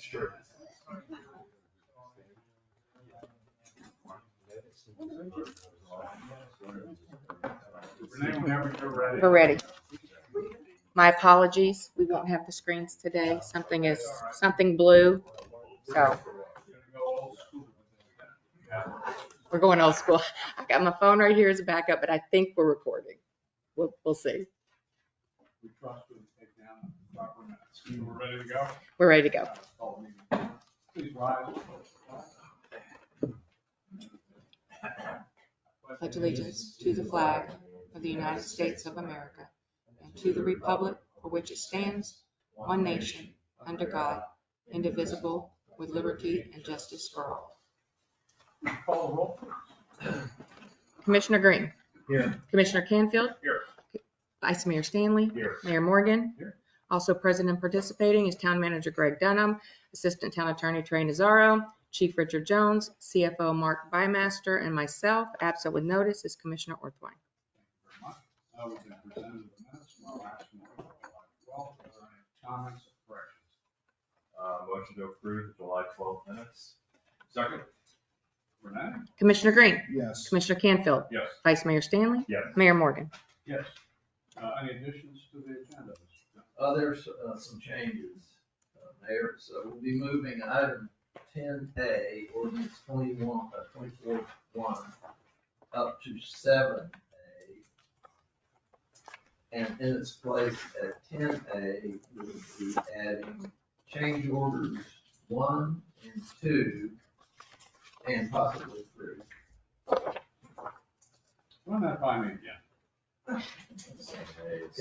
Sure. Renee, whenever you're ready. We're ready. My apologies. We won't have the screens today. Something blue. So we're going old school. I got my phone right here as a backup, but I think we're recording. We'll see. We trust you to take down the proper minutes. We're ready to go? We're ready to go. Please rise. Pledge allegiance to the flag of the United States of America and to the republic for which it stands, one nation, under God, indivisible, with liberty and justice for all. Call the roll. Commissioner Green. Here. Commissioner Canfield. Here. Vice Mayor Stanley. Here. Mayor Morgan. Here. Also present and participating is Town Manager Greg Dunham, Assistant Town Attorney Trey Nazaro, Chief Richard Jones, CFO Mark Bymaster, and myself. Absent with notice is Commissioner Orthwein. We've been presented the minutes from our last meeting, July 12th. Are there any comments or corrections? Motion to approve the July 12th minutes. Second. Renee? Commissioner Green. Yes. Commissioner Canfield. Yes. Vice Mayor Stanley. Yes. Mayor Morgan. Yes. Any additions to the agenda? There's some changes, Mayor. So we'll be moving item 10A, ordinance 24-1, up to 7A. And in its place at 10A, we'll be adding change orders 1 and 2, and possibly 3. Run that by me again.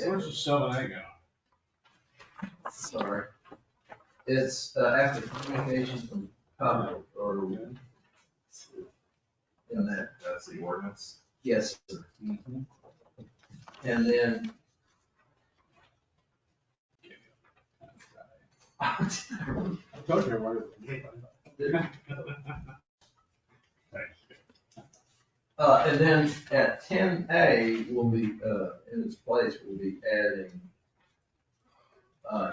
Where's the 7A going? Sorry. It's after communication from public, or in that, That's the ordinance. yes, sir. Mm-hmm. And then I told you where it was. and then at 10A, we'll be, in its place, we'll be adding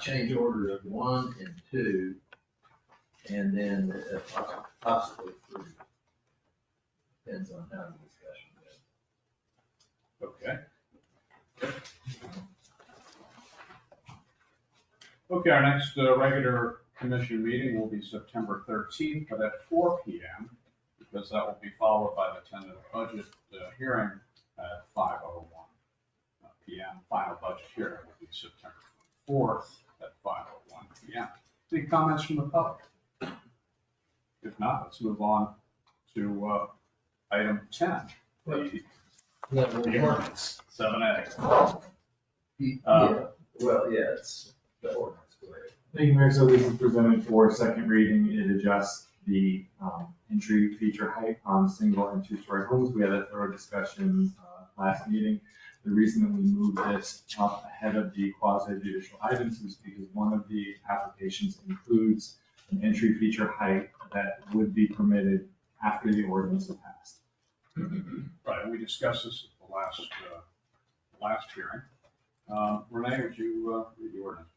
change orders 1 and 2, and then possibly 3. Depends on how the discussion goes. Okay. Okay, our next regular commission meeting will be September 13th, but at 4 p.m., because that will be followed by the tentative budget hearing at 5:01 p.m. Final budget hearing will be September 4th at 5:01 p.m. Any comments from the public? If not, let's move on to item 10. The ordinance, 7A. Yeah, well, yeah, it's the ordinance. Go ahead. Thank you, Mayor. So this is presented for second reading. It adjusts the entry feature height on single and two-story homes. We had a thorough discussion last meeting. The reason that we moved this up ahead of the quasi-judicial items is because one of the applications includes an entry feature height that would be permitted after the ordinance is passed. Right, we discussed this at the last hearing. Renee, would you read the ordinance?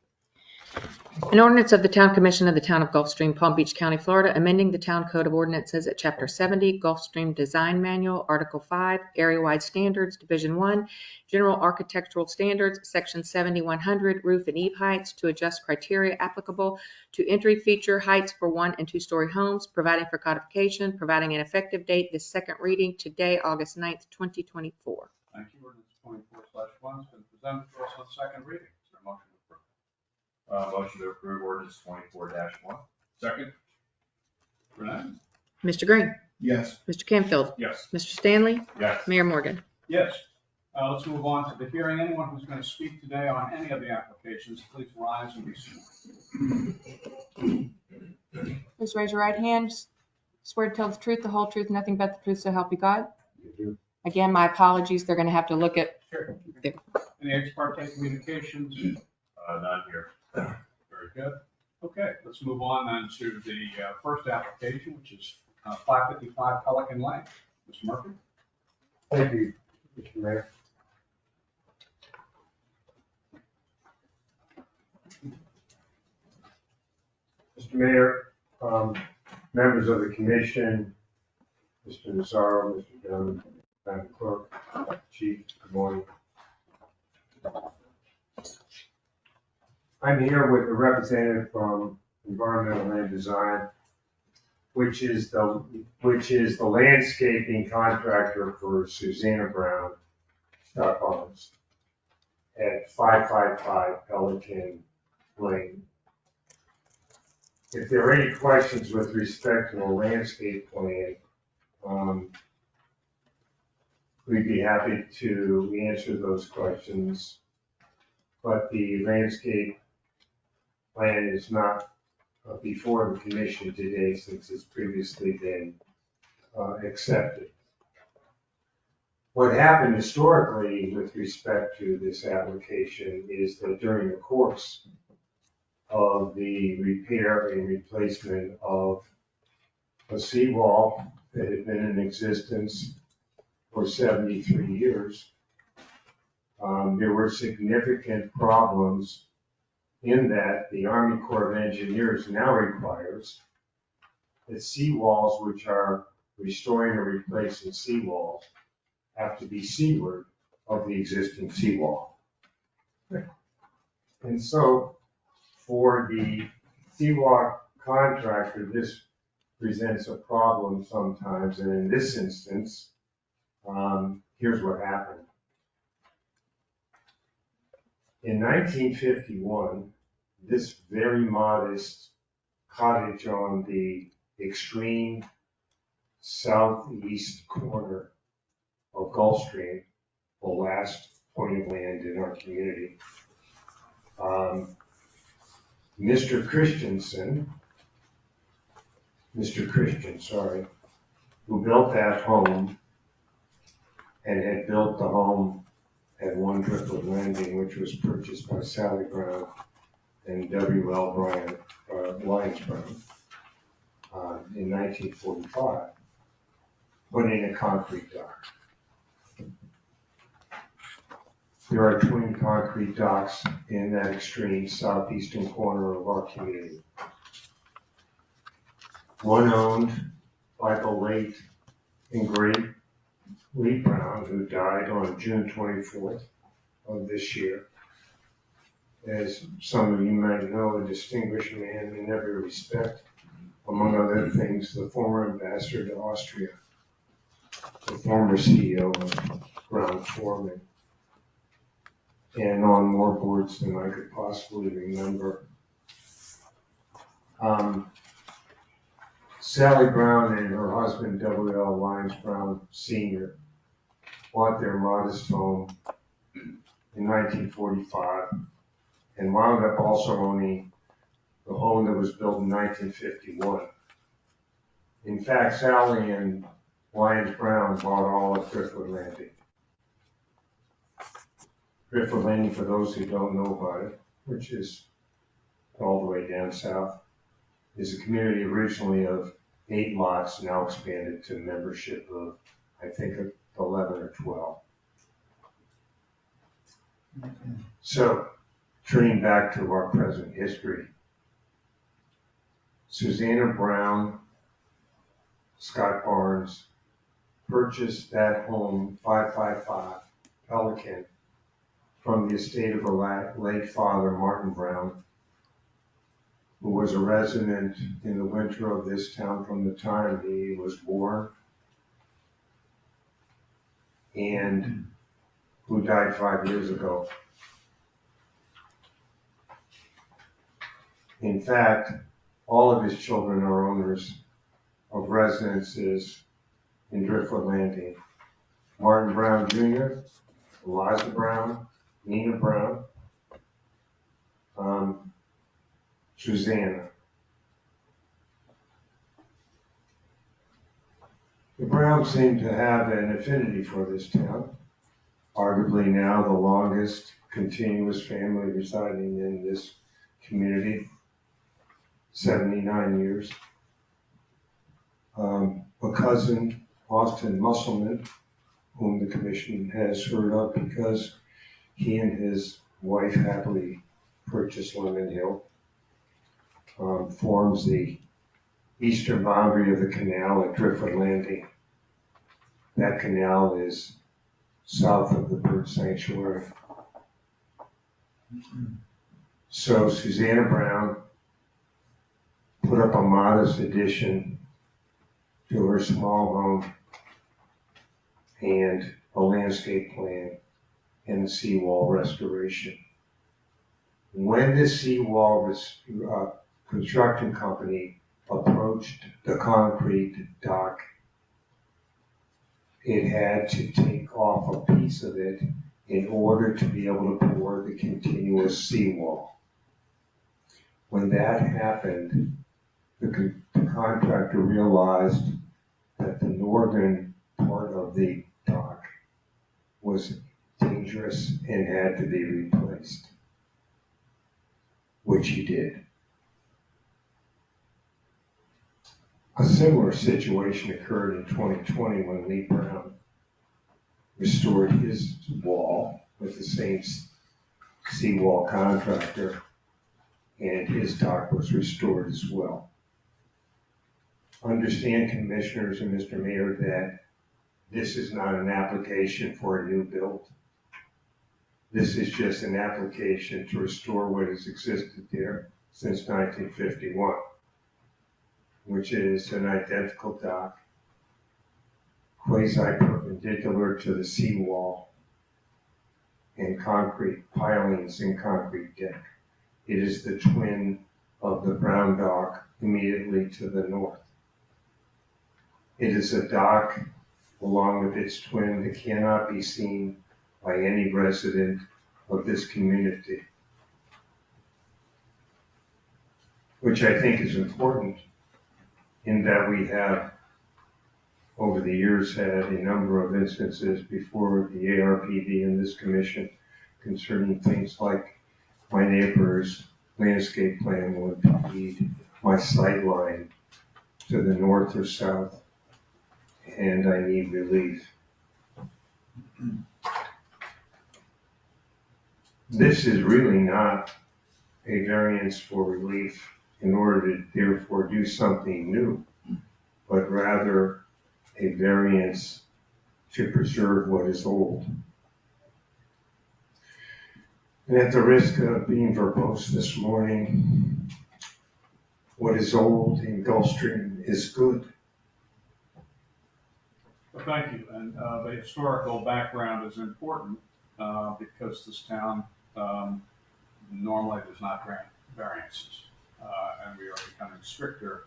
An ordinance of the Town Commission of the Town of Gulfstream, Palm Beach County, Florida, amending the Town Code of Ordinances at Chapter 70, Gulfstream Design Manual, Article 5, Area-Wide Standards, Division 1, General Architectural Standards, Section 7100, Roof and Eave Heights, to adjust criteria applicable to entry feature heights for 1- and 2-story homes, providing for codification, providing an effective date. This second reading today, August 9th, 2024. Thank you. Ordinance 24/1 has been presented to us on second reading. Is there a motion to approve? Motion to approve ordinance 24-1. Second. Renee? Mr. Green. Yes. Mr. Canfield. Yes. Mr. Stanley. Yes. Mayor Morgan. Yes. Let's move on to the hearing. Anyone who's going to speak today on any of the applications, please rise and be sworn. Please raise your right hand. Swear to tell the truth, the whole truth, nothing but the truth, so help you God. Again, my apologies. They're going to have to look at. Sure. Any ex parte communications? None here. Very good. Okay, let's move on then to the first application, which is 555 Pelican Lane. Mr. Murphy? Thank you, Mr. Mayor. Mr. Mayor, members of the commission, Mr. Nazaro, Mr. Dunn, Madam Clerk, Chief, good morning. I'm here with a representative from Environmental Land Design, which is the landscaping contractor for Susanna Brown, Scott Barnes, at 555 Pelican Lane. If there are any questions with respect to the landscape plan, we'd be happy to answer those questions. But the landscape plan is not before the commission today since it's previously been accepted. What happened historically with respect to this application is that during the course of the repair and replacement of a seawall that had been in existence for 73 years, there were significant problems in that the Army Corps of Engineers now requires that seawalls which are restoring or replacing seawalls have to be seaward of the existing seawall. And so for the seawall contractor, this presents a problem sometimes, and in this instance, here's what happened. In 1951, this very modest cottage on the extreme southeast corner of Gulfstream, the last point of land in our community, Mr. Christian, who built that home and had built the home at One Driftwood Landing, which was purchased by Sally Brown and W.L. Bryan, Lyons Brown, in 1945, put in a concrete dock. There are twin concrete docks in that extreme southeastern corner of our community. One owned by the late and great Lee Brown, who died on June 24th of this year. As some of you might know, a distinguished man in every respect, among other things, the former ambassador to Austria, the former CEO of Brown-Forman, and on more boards than I could possibly remember. Sally Brown and her husband, W.L. Lyons Brown Sr., bought their modest home in 1945 and wound up also owning the home that was built in 1951. In fact, Sally and Lyons Brown bought all of Driftwood Landing. Driftwood Landing, for those who don't know about it, which is all the way down south, is a community originally of 8 lots, now expanded to membership of, I think, 11 or 12. So, turning back to our present history, Susanna Brown, Scott Barnes, purchased that home, 555 Pelican, from the estate of her late father, Martin Brown, who was a resident in the winter of this town from the time he was born, and who died 5 years ago. In fact, all of his children are owners of residences in Driftwood Landing. Martin Brown Jr., Eliza Brown, Nina Brown, Susanna. The Browns seem to have an affinity for this town, arguably now the longest continuous family residing in this community, 79 years. A cousin, Austin Musselman, whom the commission has heard of because he and his wife happily purchased Lemon Hill. forms the eastern boundary of the canal at Driftwood Landing. That canal is south of the bird sanctuary. So Susanna Brown put up a modest addition to her small home and a landscape plan and the seawall restoration. When the seawall construction company approached the concrete dock, it had to take off a piece of it in order to be able to pour the continuous seawall. When that happened, the contractor realized that the northern part of the dock was dangerous and had to be replaced, which he did. A similar situation occurred in 2020 when Lee Brown restored his wall with the same seawall contractor, and his dock was restored as well. Understand, commissioners and Mr. Mayor, that this is not an application for a new build. This is just an application to restore what has existed there since 1951, which is an identical dock, quasi-perpendicular to the seawall, and concrete pilings and concrete deck. It is the twin of the Brown dock immediately to the north. It is a dock, along with its twin, that cannot be seen by any resident of this community, which I think is important in that we have, over the years, had a number of instances before the ARPD and this commission concerning things like my neighbor's landscape plan will impede my sight line to the north or south, and I need relief. This is really not a variance for relief in order to therefore do something new, but rather a variance to preserve what is old. And at the risk of being verbose this morning, what is old in Gulfstream is good. Well, thank you. And the historical background is important because this town normally does not grant variances. And we are becoming stricter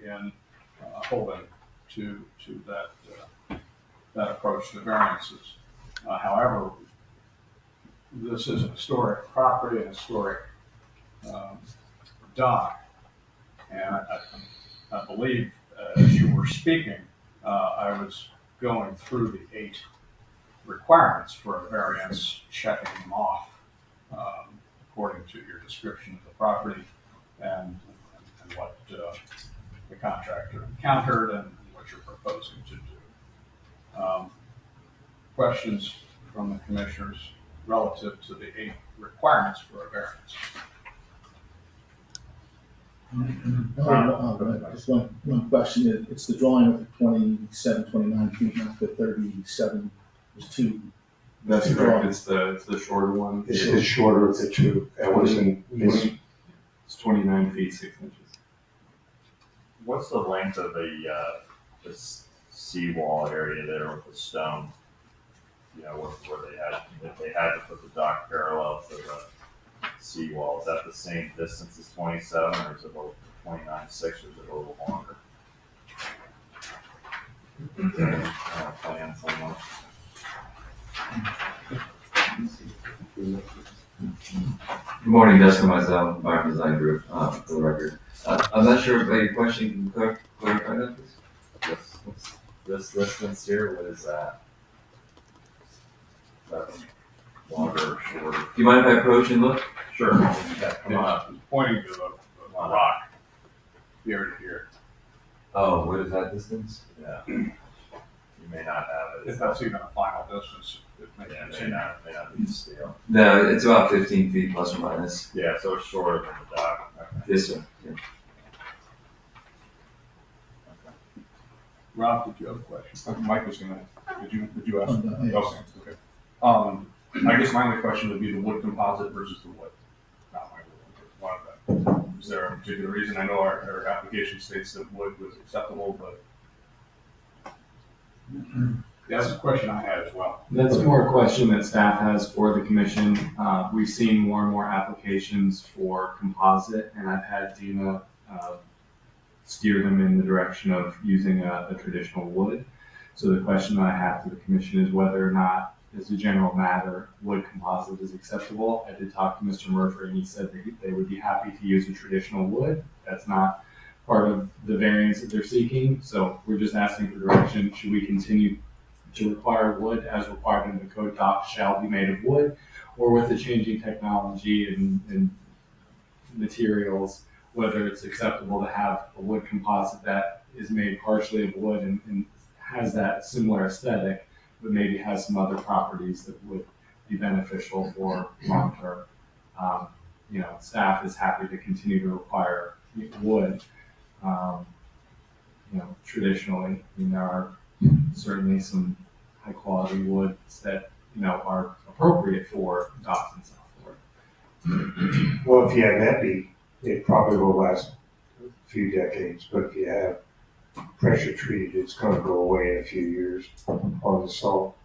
in holding to that approach to variances. However, this is a historic property, a historic dock, and I believe as you were speaking, I was going through the 8 requirements for a variance, checking them off according to your description of the property and what the contractor encountered and what you're proposing to do. Questions from the commissioners relative to the 8 requirements for a variance? Just one question. It's the drawing of the 27, 29 feet, not the 37. There's 2. That's correct, it's the shorter one. This is shorter of the two. That was in this. It's 29 feet, 6 inches. What's the length of this seawall area there with the stone? You know, where if they had to put the dock parallel to the seawall, is that the same distance as 27, or is it about 29.6, or is it a little longer? Plan somewhere. Good morning, Jessica, myself, Environment Design Group, for the record. I'm not sure if your question can clarify that, please? This distance here, what is that? That's longer or shorter? Do you mind if I approach and look? Sure. Yeah, come on up. Pointing to the rock, here to here. Oh, what is that distance? Yeah. You may not have it. If that's even a final distance, it may Yeah, continue. may not be scale. No, it's about 15 feet plus or minus. Yeah, so it's shorter than the dock. Okay. Yes, sir. Yeah. Rob, did you have a question? Mike was gonna, did you ask? Oh, no, yes. Okay. I guess my only question would be the wood composite versus the wood. Not my wood, one of them. Is there a particular reason? I know our application states that wood was acceptable, but That's a question I had as well. That's more a question that staff has for the commission. We've seen more and more applications for composite, and I've had Dina steer them in the direction of using a traditional wood. So the question that I have to the commission is whether or not, as a general matter, wood composite is acceptable. I did talk to Mr. Murphy, and he said that they would be happy to use a traditional wood. That's not part of the variance that they're seeking, so we're just asking for direction. Should we continue to require wood as required in the code, docks shall be made of wood, or with the changing technology and materials, whether it's acceptable to have a wood composite that is made partially of wood and has that similar aesthetic, but maybe has some other properties that would be beneficial for long term. Staff is happy to continue to require wood. Traditionally, there are certainly some high quality woods that, are appropriate for docks and so forth. Well, if you have epi, it probably will last a few decades, but if you have pressure treated, it's gonna go away in a few years on the salt,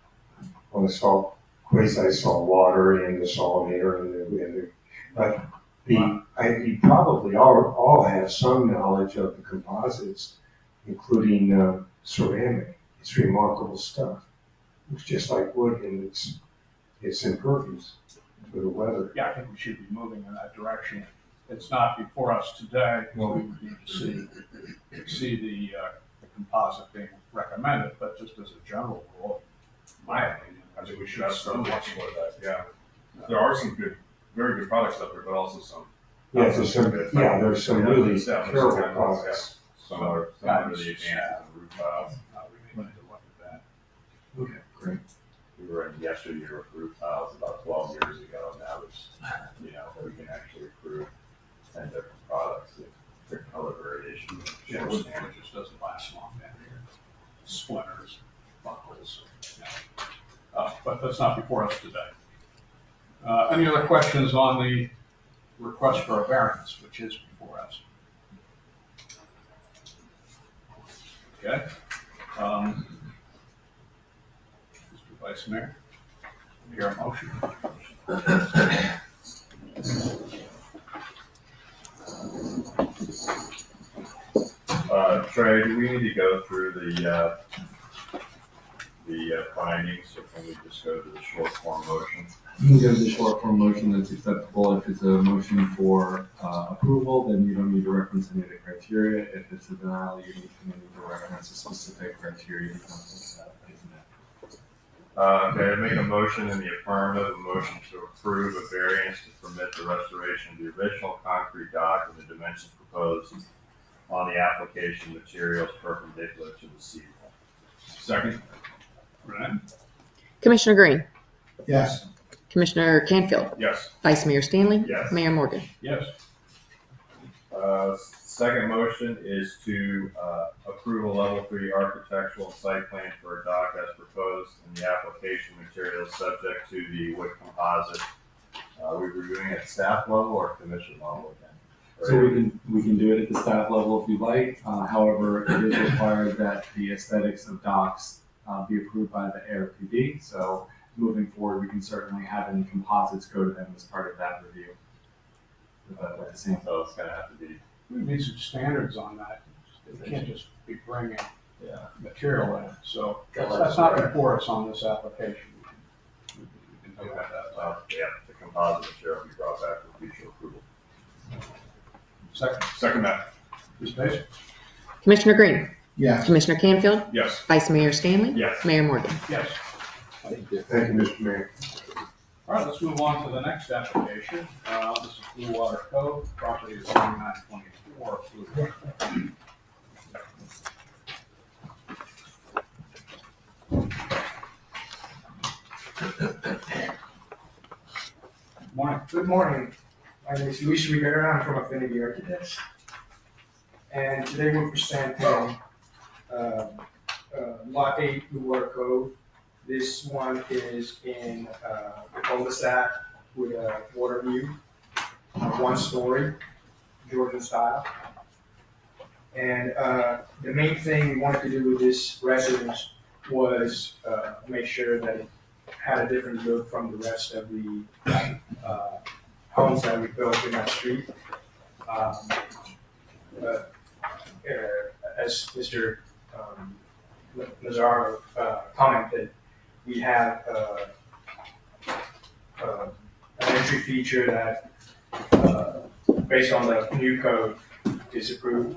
quasi-salt water and the salt air but you probably all have some knowledge of the composites, including ceramic. It's remarkable stuff. It's just like wood, and it's impervious to the weather. Yeah, I think we should be moving in that direction. It's not before us today, we would need to see the composite being recommended, but just as a general rule, in my opinion, I think we should start looking at that, yeah. There are some very good products out there, but also some. There's some really terrible Yeah. products. Some are the advantages of roof tiles. We need to look at that. Okay, great. We were in yesteryear with roof tiles about 12 years ago, and now it's, we can actually approve 10 different products with different color variations. Yeah, wood damage just doesn't last long down here. Splinters, buckles, but that's not before us today. Any other questions on the request for a variance, which is before us? Okay. Mr. Vice Mayor, your motion. Trey, do we need to go through the findings, or can we just go to the short form motion? You can go to the short form motion that's acceptable. If it's a motion for approval, then you don't need to reference any of the criteria. If it's a denial, you need to reference a specific criteria. Okay, I make a motion in the affirmative, a motion to approve a variance to permit the restoration of the original concrete dock and the dimensions proposed on the application materials perpendicular to the seawall. Second? Right. Commissioner Green, Yes. Commissioner Canfield, Yes. Vice Mayor Stanley. Yes. Mayor Morgan. Yes. Second motion is to approve a level 3 architectural site plan for a dock as proposed in the application materials subject to the wood composite. We're reviewing at staff level or commission level again? So we can do it at the staff level if you'd like. However, it is required that the aesthetics of docks be approved by the ARPD. So moving forward, we can certainly have any composites go to them as part of that review. At the same So it's gonna have to be, We need some standards on that. It can't just be bringing yeah. material in. So that's not before us on this application. We can do that. Yeah, the composite material will be brought back for future approval. Second that. Ms. Pace? Commissioner Green, Yes. Commissioner Canfield, Yes. Vice Mayor Stanley. Yes. Mayor Morgan. Yes. Thank you, Mr. Mayor. All right, let's move on to the next application. This is Blue Water Cove, property is 7924 Blue Water. Morning. Good morning. My name is Luis Rivera, I'm from Affinity Architects. And today we're presenting Lot 8 Blue Water Cove. This one is in the cul-de-sac with a water view, 1 story, Georgian style. And the main thing we wanted to do with this residence was make sure that it had a different look from the rest of the homes that we built in that street. As Mr. Nazaro commented, we have an entry feature that, based on the new code, is approved.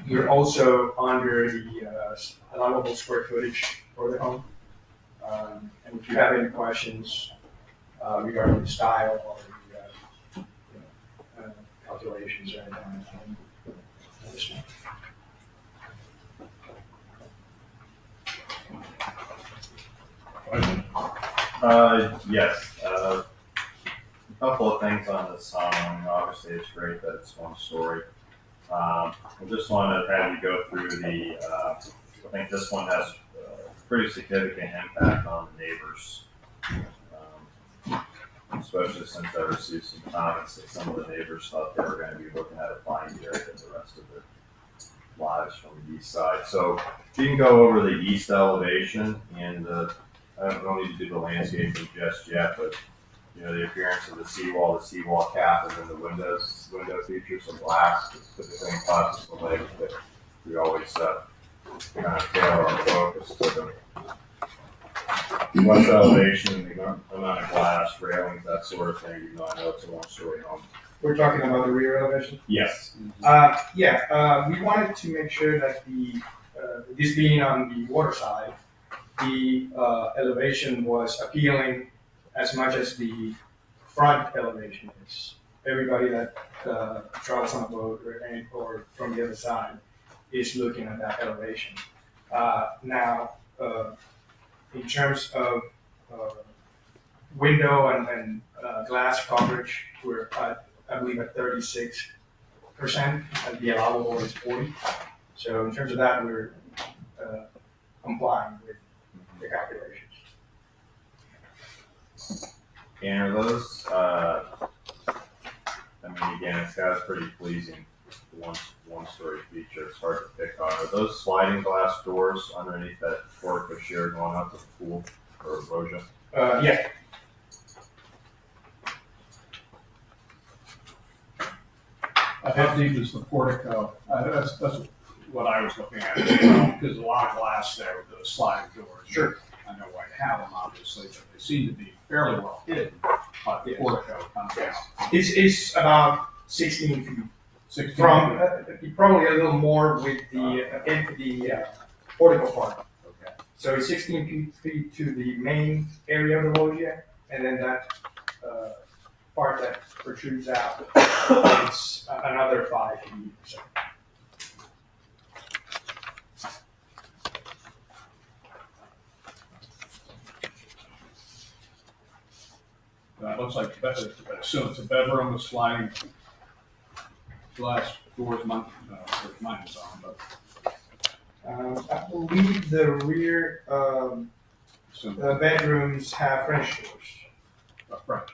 We're also under the allowable square footage for the home. And if you have any questions regarding the style or the calculations or anything, Yes, a couple of things on this home. I mean, obviously, it's great that it's 1 story. I just want to have you go through I think this one has pretty significant impact on the neighbors. Especially since I received some comments that some of the neighbors thought they were going to be looking at a fine area than the rest of their lives from the east side. So you can go over the east elevation, and I don't need to do the landscaping just yet, but you know, the appearance of the seawall cap, and then the window features, some glass, typically in classical lakes, but we always kind of tailor our focus to the west elevation, the amount of glass, railings, that sort of thing, even though I know it's a 1-story home. we're talking about the rear elevation. Yes. We wanted to make sure that this being on the water side, the elevation was appealing as much as the front elevation is. Everybody that travels on a boat or from the other side is looking at that elevation. Now, in terms of window and glass coverage, we're at, I believe, at 36%, and the allowable is 40. So in terms of that, we're complying with the calculations. And are those, I mean, again, it's got a pretty pleasing one-story feature. It's hard to pick on. Are those sliding glass doors underneath that portico shear going up to the pool or loggia? Yeah. How deep is the portico? That's what I was looking at, because a lot of glass there with those sliding doors. Sure. I know why you have them, obviously, but they seem to be fairly well hidden by the portico comes down. It's about 16 feet. 16 From, feet. probably a little more with the portico part. Okay. So it's 16 feet to the main area of the loggia, and then that part that protrudes out, it's another 5 feet or so. It looks like, so it's a bedroom with sliding glass doors, mine is on, but. I believe the rear bedrooms have French doors. French.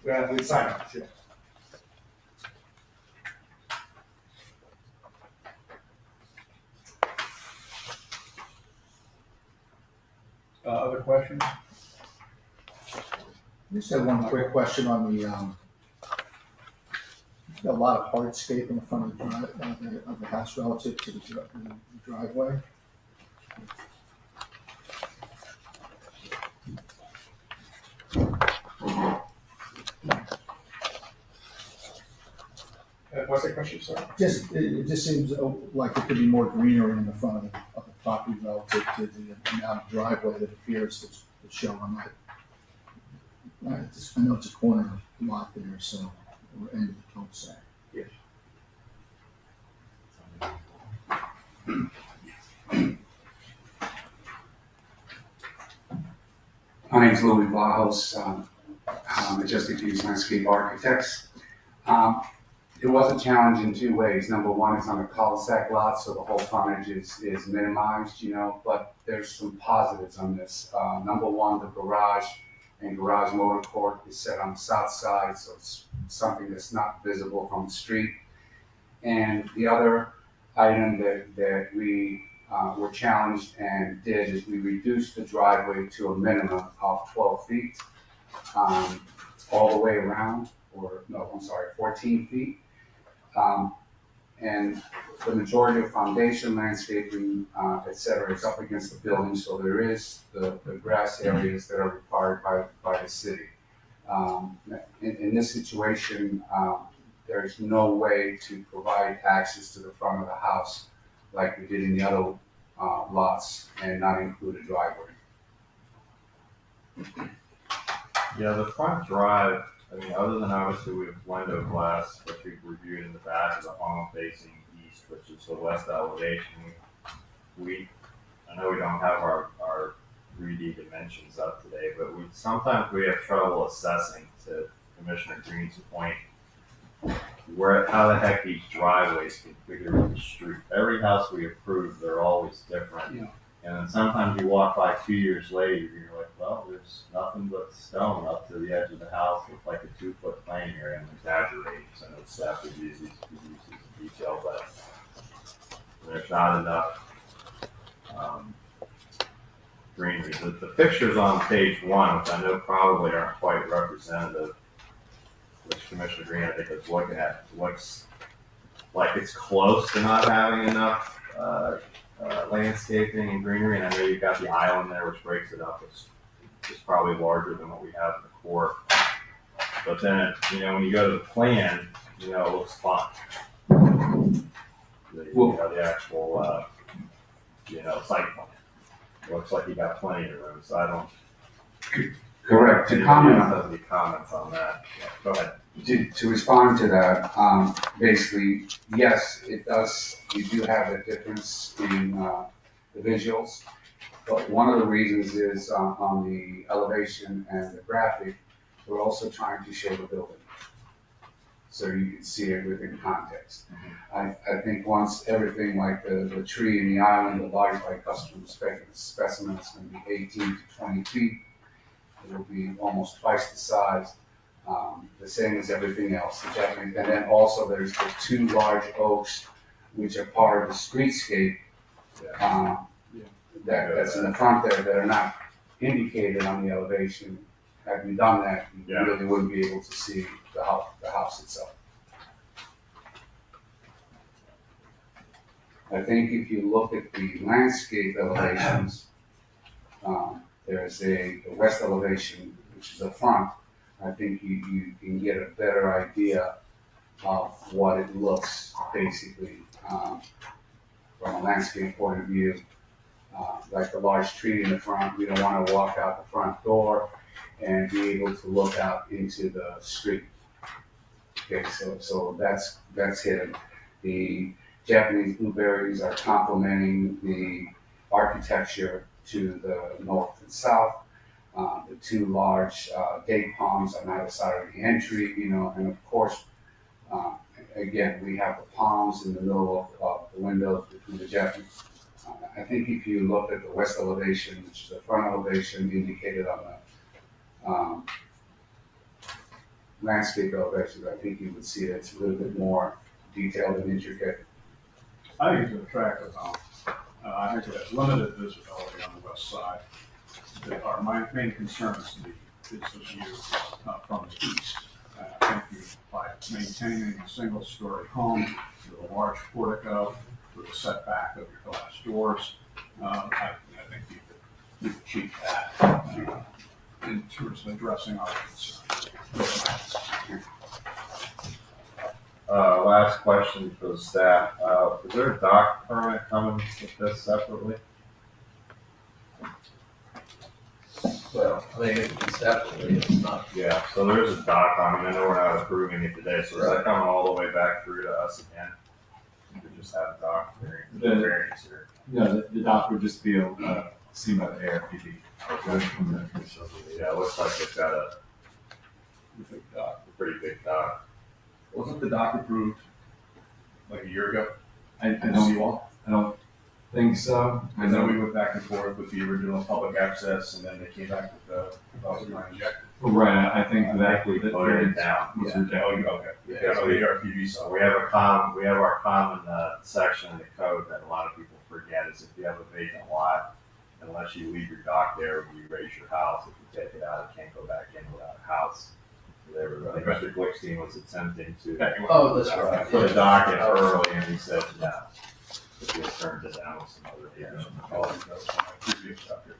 With silence, yeah. Other questions? Just have one quick question on the, a lot of hardscape in the front of the house relative to the driveway. What's the question, sir? It just seems like it could be more greenery in the front of the property relative to the amount of driveway that appears to show on that. I know it's a corner lot there, so we're end of the cul-de-sac. Yes. My name's Louis Vlahos, Majestic Views Landscape Architects. It was a challenge in two ways. Number one, it's on a cul-de-sac lot, so the whole frontage is minimized, but there's some positives on this. Number one, the garage and garage motor court is set on the south side, so it's something that's not visible from the street. And the other item that we were challenged and did is we reduced the driveway to a minimum of 12 feet all the way around, 14 feet. And the majority of foundation, landscaping, et cetera, is up against the building, so there is the grass areas that are required by the city. In this situation, there's no way to provide access to the front of the house like we did in the other lots and not include a driveway. Yeah, the front drive, I mean, other than obviously we have window glass, which we've reviewed in the back of the home facing east, which is the west elevation. I know we don't have our 3D dimensions up today, but sometimes we have trouble assessing, to Commissioner Green's point, how the heck each driveway is configured in the street. Every house we approve, they're always different. Yeah. And then sometimes you walk by 2 years later, you're like, well, there's nothing but stone up to the edge of the house with like a 2-foot plane area. I'm exaggerating, so I know staff would use these in detail, but there's not enough greenery. The pictures on page 1, which I know probably aren't quite representative, which Commissioner Green I think was looking at, looks like it's close to not having enough landscaping and greenery, and I know you've got the island there which breaks it up. It's probably larger than what we have in the core. But then, when you go to the plan, it looks fine. The actual, site plan. It looks like you got plenty of room, so I don't. Correct. To comment on Any comments on that? Yeah, go ahead. To respond to that, basically, yes, it does. You do have a difference in the visuals, but one of the reasons is on the elevation and the graphic, we're also trying to show the building, so you can see it within context. I think once everything like the tree and the island, the large by custom specimen is going to be 18 to 20 feet. It will be almost twice the size. The same as everything else. And then also there's the 2 large oaks, which are part of the streetscape that's in the front there that are not indicated on the elevation. Had we done that, you really wouldn't be able to see the house itself. I think if you look at the landscape elevations, there's the west elevation, which is the front. I think you can get a better idea of what it looks basically from a landscape point of view. Like the large tree in the front, we don't want to walk out the front door and be able to look out into the street. Okay, so that's hidden. The Japanese blueberries are complementing the architecture to the north and south. The 2 large date palms on either side of the entry, and of course, again, we have the palms in the middle of the windows between the Japanese. I think if you look at the west elevation, which is the front elevation indicated on the landscape elevation, I think you would see that it's a little bit more detailed and intricate. I think it's an attractive home. I think it has limited visibility on the west side. My main concern is the view from the east. I think by maintaining a single-story home with a large portico, with a setback of your glass doors, I think you could achieve that in terms of addressing our concerns. Last question for the staff. Is there a dock permit coming with this separately? Well, I mean, conceptually, it's not. Yeah, so there's a dock. I know we're not approving it today, so is that coming all the way back through to us again? We could just have a dock variance here. No, the dock would just be seen by the ARPD. Okay. Yeah, it looks like they've got a Big dock. pretty big dock. Wasn't the dock approved like a year ago? I The don't, seawall? I don't think so. I know we went back and forth with the original public access, and then they came back with the, injected. Right, I think that We that voted it down. was Oh, rejected. okay. Yeah, Yeah, no, the ARPV So saw. we have our common section in the code that a lot of people forget is if you have a vacant lot, unless you leave your dock there when you raise your house, if you take it out, it can't go back in without a house. They were, I think Mr. Glickstein was attempting to Oh, that's right. put a dock in early, and he said no. But he turned it down with some other issues. All of those on my previous stuff here.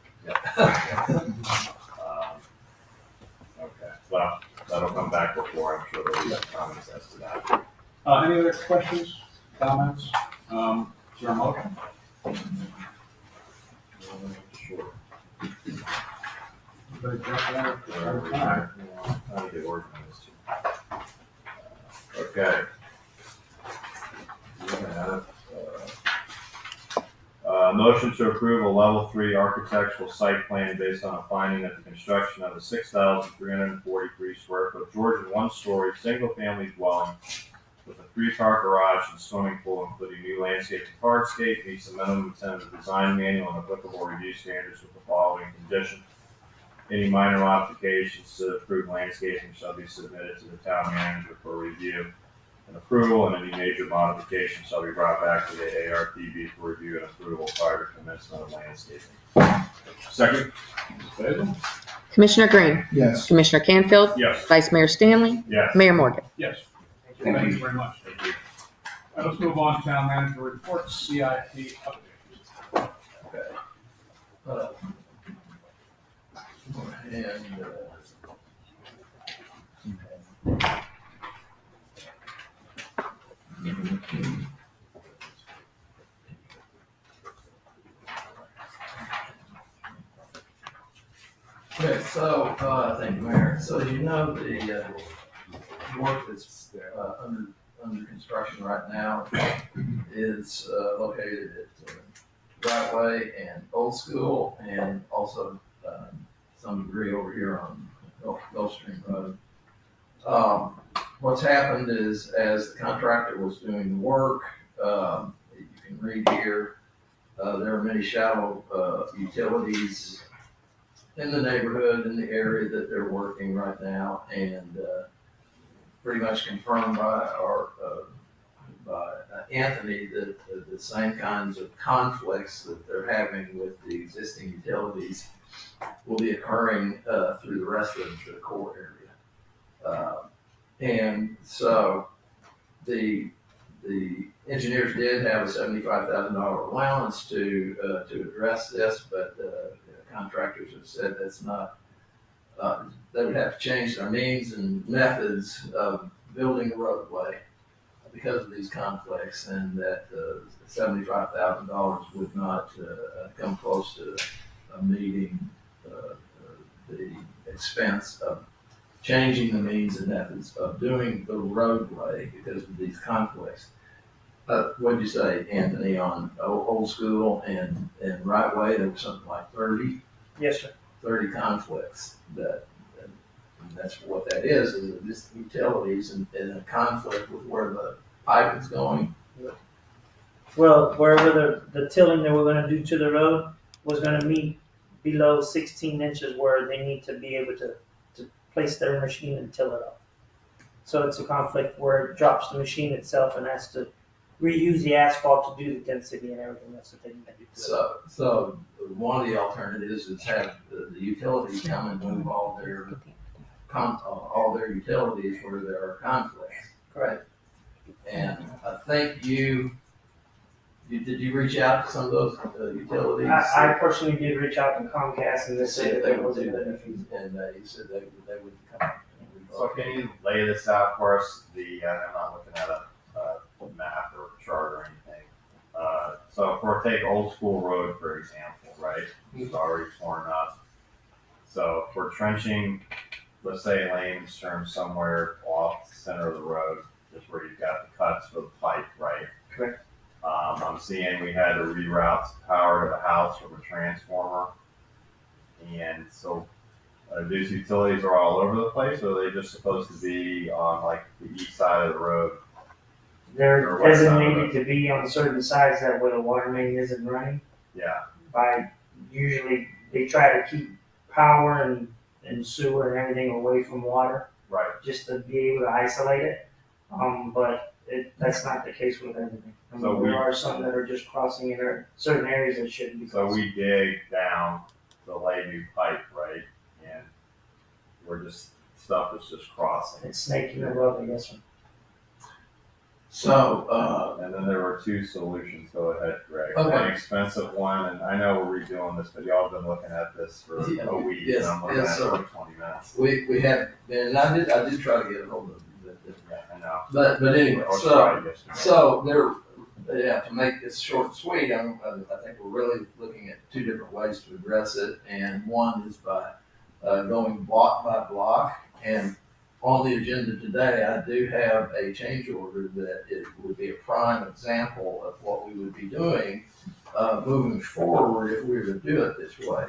Okay, well, that'll come back before, I'm sure there'll be some comments as to that. Any other questions, comments? Is there a motion? Sure. Everybody jump in there? Trying to get organized here. Okay. Motion to approve a level 3 architectural site plan based on a finding that the construction of a 6,343 square foot Georgian one-story, single-family dwelling with a 3-car garage and swimming pool, including new landscape and hardscape, meets the minimum tentative design manual and applicable review standards with the following condition. Any minor modifications to the approved landscaping shall be submitted to the town manager for review and approval, and any major modifications shall be brought back to the ARPB for review and approval prior to commencement of landscaping. Second? In favor? Commissioner Green, Yes. Commissioner Canfield, Yes. Vice Mayor Stanley, Yes. Mayor Morgan. Yes. Thank Thank you. you very much. Thank you. All right, let's move on to town manager report, CIP update. Okay, so, thank you, Mayor. So as you know, the work that's under construction right now is located at Brightway and Old School, and also some degree over here on Gulfstream Road. What's happened is, as the contractor was doing the work, you can read here, there are many shallow utilities in the neighborhood, in the area that they're working right now, and pretty much confirmed by Anthony that the same kinds of conflicts that they're having with the existing utilities will be occurring through the rest of the core area. And so the engineers did have a $75,000 allowance to address this, but contractors have said that's not, they would have to change their means and methods of building a roadway because of these conflicts, and that $75,000 would not come close to meeting the expense of changing the means and methods of doing the roadway because of these conflicts. What'd you say, Anthony, on Old School and Right Way, there was something like 30? Yes, sir. 30 conflicts and that's what that is this utilities and a conflict with where the pipe is going. Well, wherever the tilling that we're gonna do to the road was gonna meet below 16 inches where they need to be able to place their machine and till it up. So it's a conflict where it drops the machine itself and has to reuse the asphalt to do the density and everything else that they need to do. So one of the alternatives is have the utility come and move all their utilities where there are conflicts. Correct. And I think did you reach out to some of those utilities? I personally did reach out to Comcast and they See said if that they they would would do do that, that. and they said they would come. So can you lay this out for us? I'm not looking at a map or chart or anything. So if we're take Old School Road, for example, right? It's already torn up. So if we're trenching, let's say layman's terms, somewhere off the center of the road, just where you've got the cuts for the pipe, right? Correct. I'm seeing we had to reroute power to the house from a transformer. And so these utilities are all over the place, or are they just supposed to be on like the east side of the road? They're Or west side of the designated to be on certain sides that where the water main isn't running. Yeah, By, usually, they try to keep power and sewer and everything away from water, right. just to be able to isolate it. But that's not the case with everything. I So mean, we- there are some that are just crossing in certain areas that shouldn't be. So we dig down to lay new pipe, right? And we're just, stuff is just crossing. It's snaking the rug, I guess. So, And then there were two solutions, go ahead, Greg. Okay. One expensive one, and I know we're redoing this, but y'all have been looking at this for a week, and I'm looking Yes, at it sir. for 20 minutes. we have been, and I did try to get a hold of them, Yeah, I know. but anyway, Or so. tried yesterday. So to make this short and sweet, I think we're really looking at two different ways to address it. And one is by going block by block. And on the agenda today, I do have a change order that it would be a prime example of what we would be doing moving forward if we were to do it this way,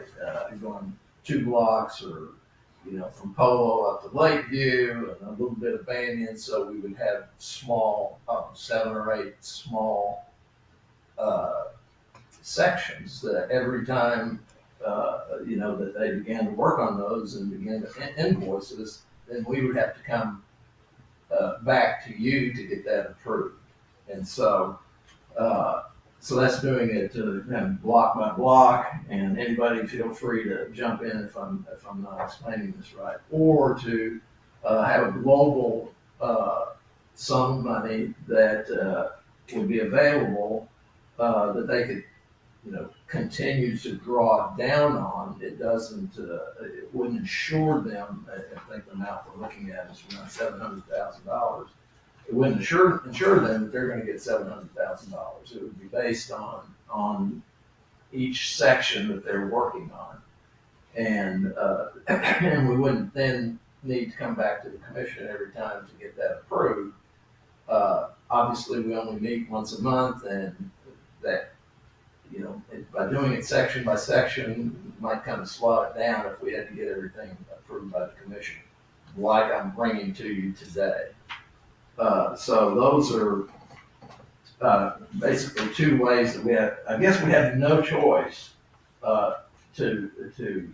going 2 blocks or from Polo up to Lakeview and a little bit of Banyan, so we would have small, 7 or 8 small sections that every time, that they began to work on those and began to invoice us, then we would have to come back to you to get that approved. And so that's doing it block by block, and anybody feel free to jump in if I'm not explaining this right, or to have a global sum of money that would be available that they could continue to draw down on. It doesn't, it wouldn't insure them. I think the amount we're looking at is around $700,000. It wouldn't insure them that they're going to get $700,000. It would be based on each section that they're working on, and and we wouldn't then need to come back to the commission every time to get that approved. Obviously, we only meet once a month, and that by doing it section by section might kind of slow it down if we had to get everything approved by the commission, like I'm bringing to you today. So those are basically 2 ways that we have. I guess we have no choice to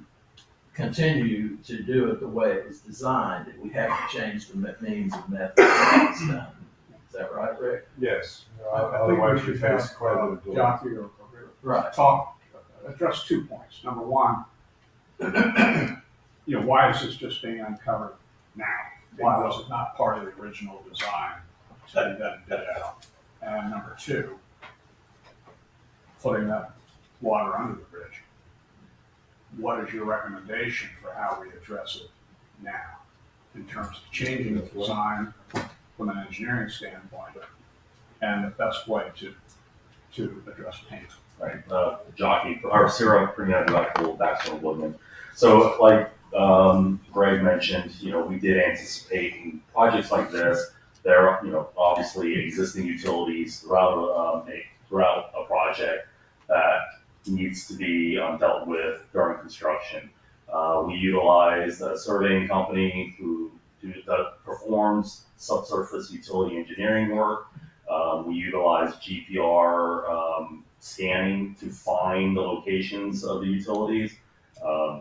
continue to do it the way it was designed. We have to change the means and methods that it's done. Is that right, Rick? Yes. I think Otherwise, we you should face have, quite a bit of delay. Jockey or Right. address 2 points. Number one, why is this just being uncovered now? Why was it not part of the original design that then did it out? And number 2, putting that water under the bridge. What is your recommendation for how we address it now in terms of changing the design from an engineering standpoint and the best way to address paint? Right, Jockey, or Sarah, premium electrical, Baxter Woodman. So like Greg mentioned, we did anticipate in projects like this, there are, obviously existing utilities throughout a project that needs to be dealt with during construction. We utilize a surveying company that performs subsurface utility engineering work. We utilize GPR scanning to find the locations of the utilities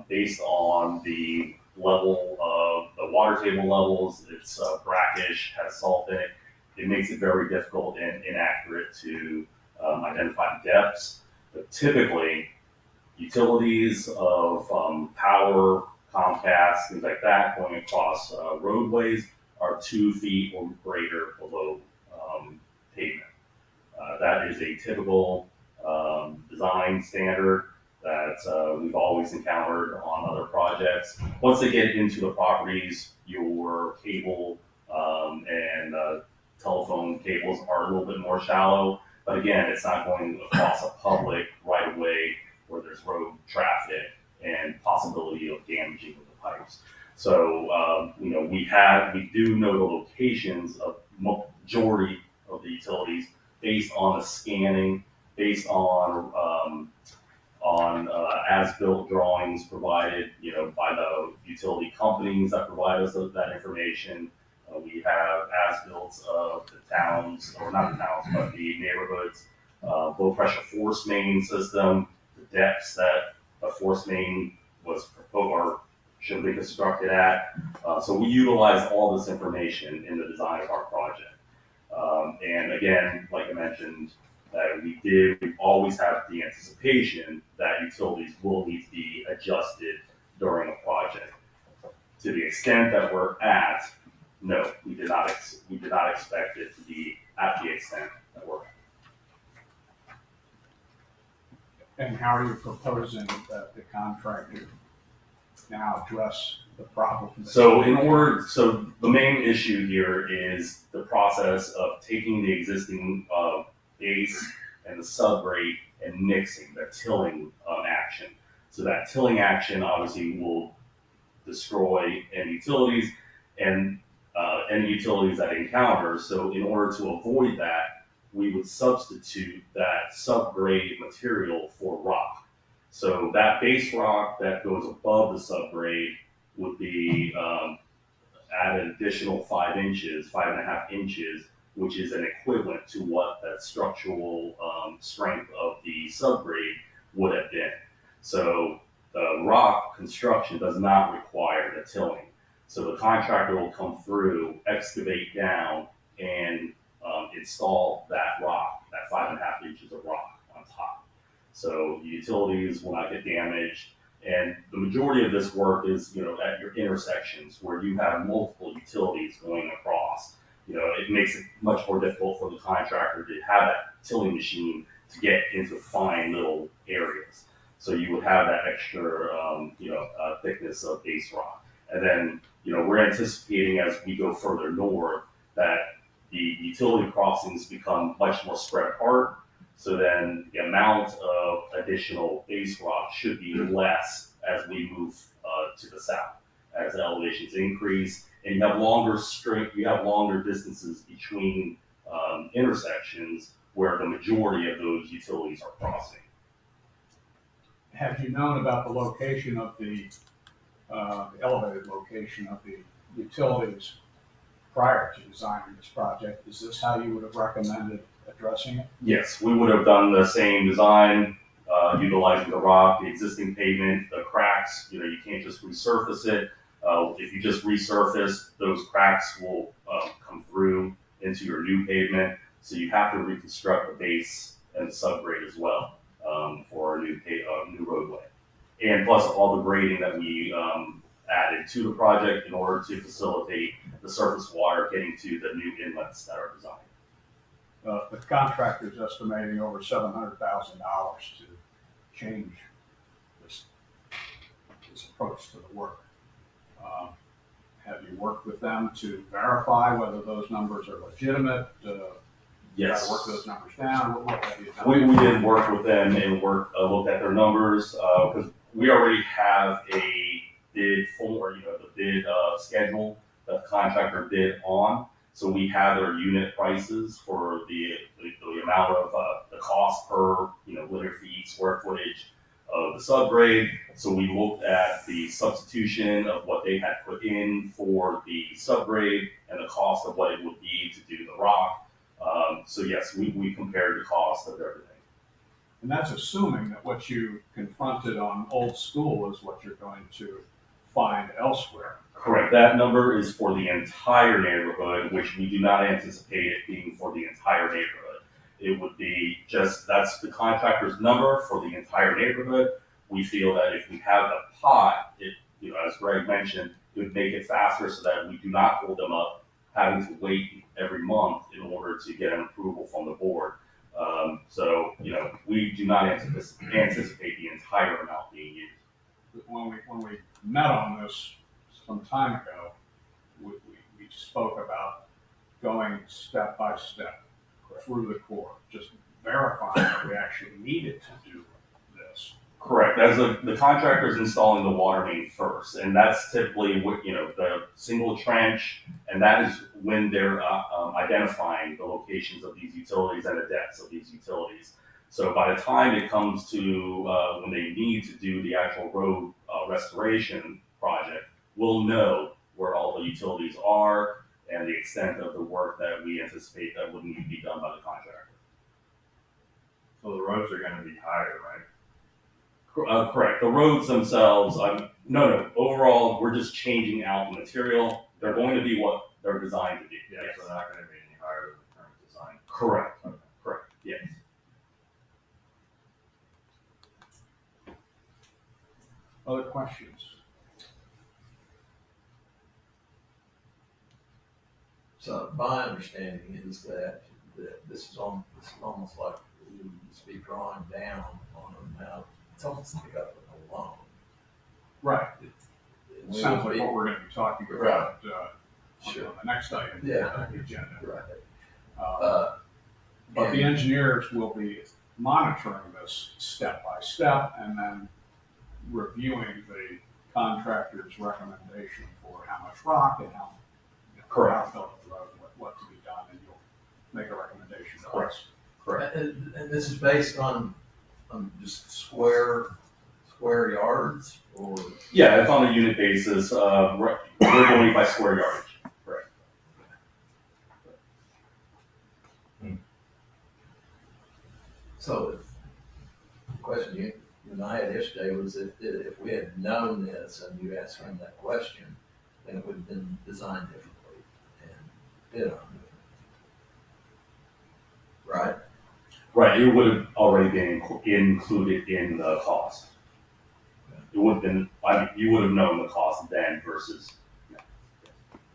based on the level of the water table levels. It's brackish, has salt in it. It makes it very difficult and inaccurate to identify depths. But typically, utilities of power, Comcast, things like that, going across roadways are 2 feet or greater below pavement. That is a typical design standard that we've always encountered on other projects. Once they get into the properties, your cable and telephone cables are a little bit more shallow, but again, it's not going across a public right of way where there's road traffic and possibility of damaging of the pipes. So, we do know the locations of majority of the utilities based on the scanning, based on on as-built drawings provided, by the utility companies that provide us with that information. We have as-built of the towns, or not the towns, but the neighborhoods, low-pressure force main system, the depths that a force main was proposed or should be constructed at. So we utilize all this information in the design of our project. And again, like I mentioned, we always have the anticipation that utilities will need to be adjusted during a project. To the extent that we're at, no, we did not expect it to be at the extent that we're at. And how are you proposing that the contractor now address the problem? So the main issue here is the process of taking the existing base and the subgrade and mixing the tilling action. So that tilling action obviously will destroy any utilities and any utilities that it encounters. So in order to avoid that, we would substitute that subgrade material for rock. So that base rock that goes above the subgrade would be at an additional 5 inches, 5.5 inches, which is an equivalent to what that structural strength of the subgrade would have been. So the rock construction does not require the tilling. So the contractor will come through, excavate down, and install that rock, that 5.5 inches of rock on top. So the utilities will not get damaged. And the majority of this work is, at your intersections where you have multiple utilities going across. It makes it much more difficult for the contractor to have that tilling machine to get into fine little areas. So you would have that extra, thickness of base rock. And then, we're anticipating as we go further north that the utility crossings become much more spread apart. So then the amount of additional base rock should be less as we move to the south, as the elevations increase, and you have longer distances between intersections where the majority of those utilities are crossing. Have you known about the location of the elevated location of the utilities prior to designing this project? Is this how you would have recommended addressing it? Yes, we would have done the same design, utilizing the rock, the existing pavement, the cracks. You can't just resurface it. If you just resurface, those cracks will come through into your new pavement. So you have to reconstruct the base and the subgrade as well for a new roadway. And plus all the grading that we added to the project in order to facilitate the surface water getting to the new inlets that are designed. The contractor's estimating over $700,000 to change this approach to the work. Have you worked with them to verify whether those numbers are legitimate? Yes. Work those numbers down? What have you done? We did work with them and looked at their numbers because we already have a bid for, the bid schedule that the contractor bid on. So we have their unit prices for the amount of the cost per linear feet, square footage of the subgrade. So we looked at the substitution of what they had put in for the subgrade and the cost of what it would be to do the rock. So yes, we compared the cost of everything. And that's assuming that what you confronted on Old School is what you're going to find elsewhere. Correct. That number is for the entire neighborhood, which we do not anticipate it being for the entire neighborhood. It would be that's the contractor's number for the entire neighborhood. We feel that if we have a pot, as Greg mentioned, it would make it faster so that we do not hold them up having to wait every month in order to get an approval from the board. So we do not anticipate the entire amount being used. When we met on this some time ago, we spoke about going step by step through the core, just verifying that we actually needed to do this. Correct. As the contractor is installing the water main first, and that's typically what, the single trench, and that is when they're identifying the locations of these utilities and the depths of these utilities. So by the time it comes to, when they need to do the actual road, restoration project, we'll know where all the utilities are and the extent of the work that we anticipate that would need to be done by the contractor. So the roads are gonna be higher, right? Correct, the roads themselves, no, overall, we're just changing out the material, they're going to be what they're designed to be. Yeah, so they're not gonna be any higher than the current design. Correct, correct, yes. Other questions? So my understanding is that this is almost like we used to be drawing down on a amount. It's almost like up a loan. Right. It Sounds would like be- what we're gonna be talking Right. about, Sure. on the next item Yeah. on the agenda. Right. But the and- engineers will be monitoring this step by step and then reviewing the contractor's recommendation for how much rock and how. Correct. How to fill the road, what to be done, and you'll make a recommendation to Correct. us. Correct. And this is based on just square yards or? Yeah, it's on a unit basis, we're going by square yardage, correct. So the question you and I had yesterday was if we had known this and you asked him that question, then it would have been designed differently and bid on differently. Right? Right, it would have already been included in the cost. It would have been, you would have known the cost then versus.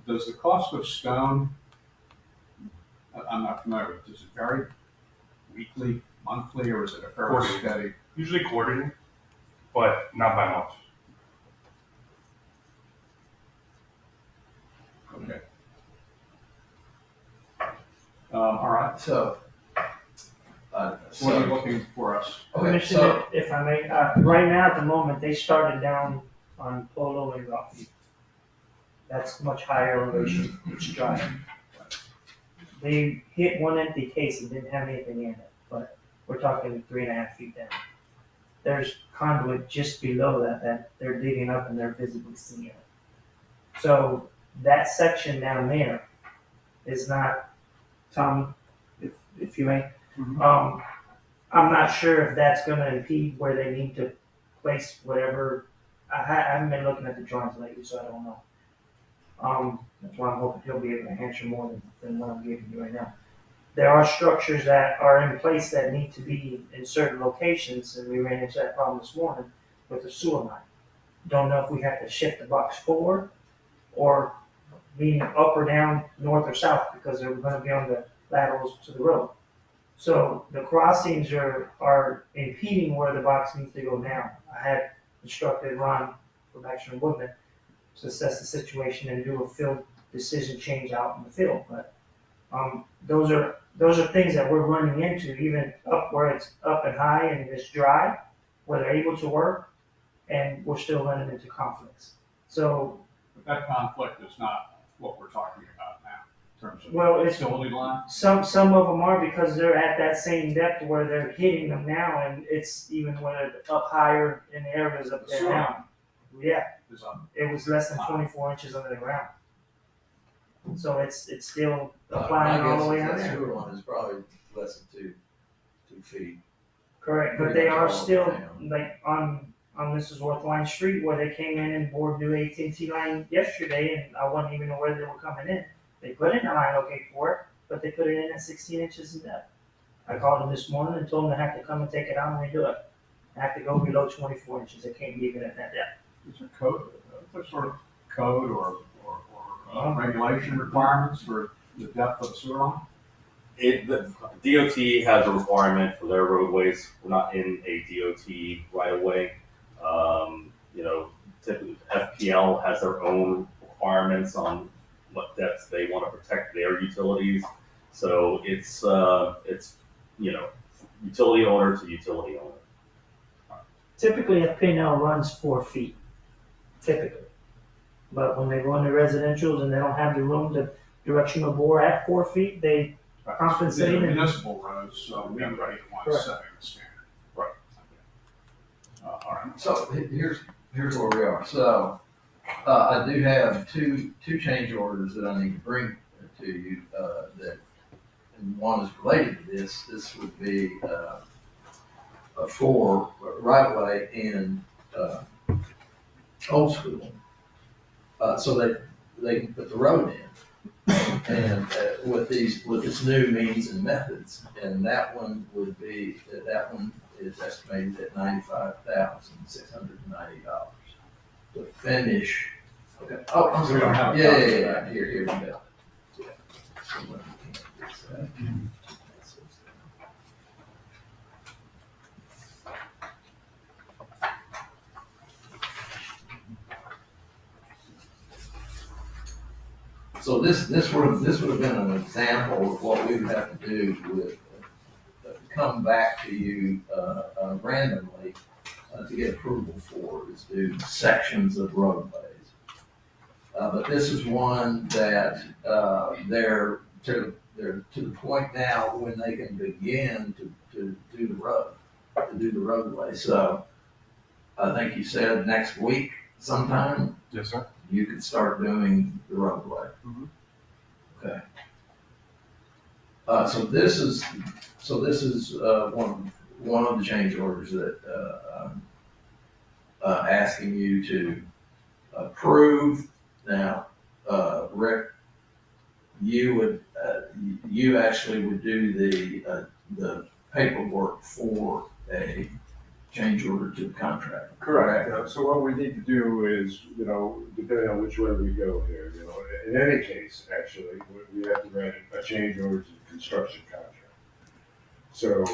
Does the cost of stone, I'm not familiar with, does it vary weekly, monthly, or is it a fairly Quarterly. steady? Usually quarterly, but not by much. Okay. All right, So. what are you looking for us? Okay, Commissioner, so, if I may, right now at the moment, they started down on Polo and Rockview. That's much higher elevation, it's dry. They hit one empty case and didn't have anything in it, but we're talking 3.5 feet down. There's conduit just below that they're digging up and they're visibly seeing it. So that section down there is not, Tom, if you may, I'm not sure if that's gonna impede where they need to place whatever, I haven't been looking at the drawings lately, so I don't know. That's why I'm hoping he'll be able to answer more than what I'm giving you right now. There are structures that are in place that need to be in certain locations, and we ran into that problem this morning with the sewer line. Don't know if we have to shift the box forward, or lean up or down, north or south, because they're gonna be on the laterals to the road. So the crossings are impeding where the box needs to go now. I had instructed Ron from Action Woodman to assess the situation and do a field decision change out in the field, but, those are things that we're running into, even up where it's up and high and it's dry, where they're able to work, and we're still running into conflicts. So, But that conflict is not what we're talking about now, in terms of well, it's, utility line. some of them are because they're at that same depth where they're hitting them now, and it's even when it's up higher in the areas up there now. Yeah, Is up. it was less than 24 inches under the ground. So it's still my applying all the way guess out is that there. sewer line is probably less than 2 feet. Correct, but pretty they much are all still, down. like, on Mrs. Worthline Street, where they came in and bored new AT&T line yesterday, and I wasn't even aware they were coming in. They put in a line okay for it, but they put it in at 16 inches in depth. I called them this morning and told them they have to come and take it out and redo it. They have to go below 24 inches, they can't leave it at that depth. Is there code, is there sort of code or regulation requirements for the depth of the sewer line? The DOT has a requirement for their roadways, we're not in a DOT right of way. Typically FPL has their own requirements on what depths they want to protect their utilities. So it's utility owner to utility owner. Typically, a P&L runs 4 feet, typically. But when they go into residential's and they don't have the room to directional bore at 4 feet, they Compensated. Municipal roads, so we would be the ones Correct. setting the standard. Right. All right. So here's where we are. So, I do have two change orders that I need to bring to you, and one is related to this. This would be, for right of way in, Old School. So they can put the road in. And, with this new means and methods, and that one is estimated at $95,690 to finish. Okay, oh, I'm So we don't have sorry, a copy of that. here we go. Yeah. So let me get this, So this would have been an example of what we would have to do with, come back to you, randomly, to get approval for, is do sections of roadways. But this is one that, they're to the point now when they can begin to do the roadway. So I think you said next week sometime Yes, sir. you could start doing the roadway. Mhm. Okay. So this is one of the change orders that, I'm asking you to approve. Now, Rick, you actually would do the paperwork for a change order to the contract. Correct. So what we need to do is, depending on which way we go here, in any case, actually, we have to write a change order to the construction contract. So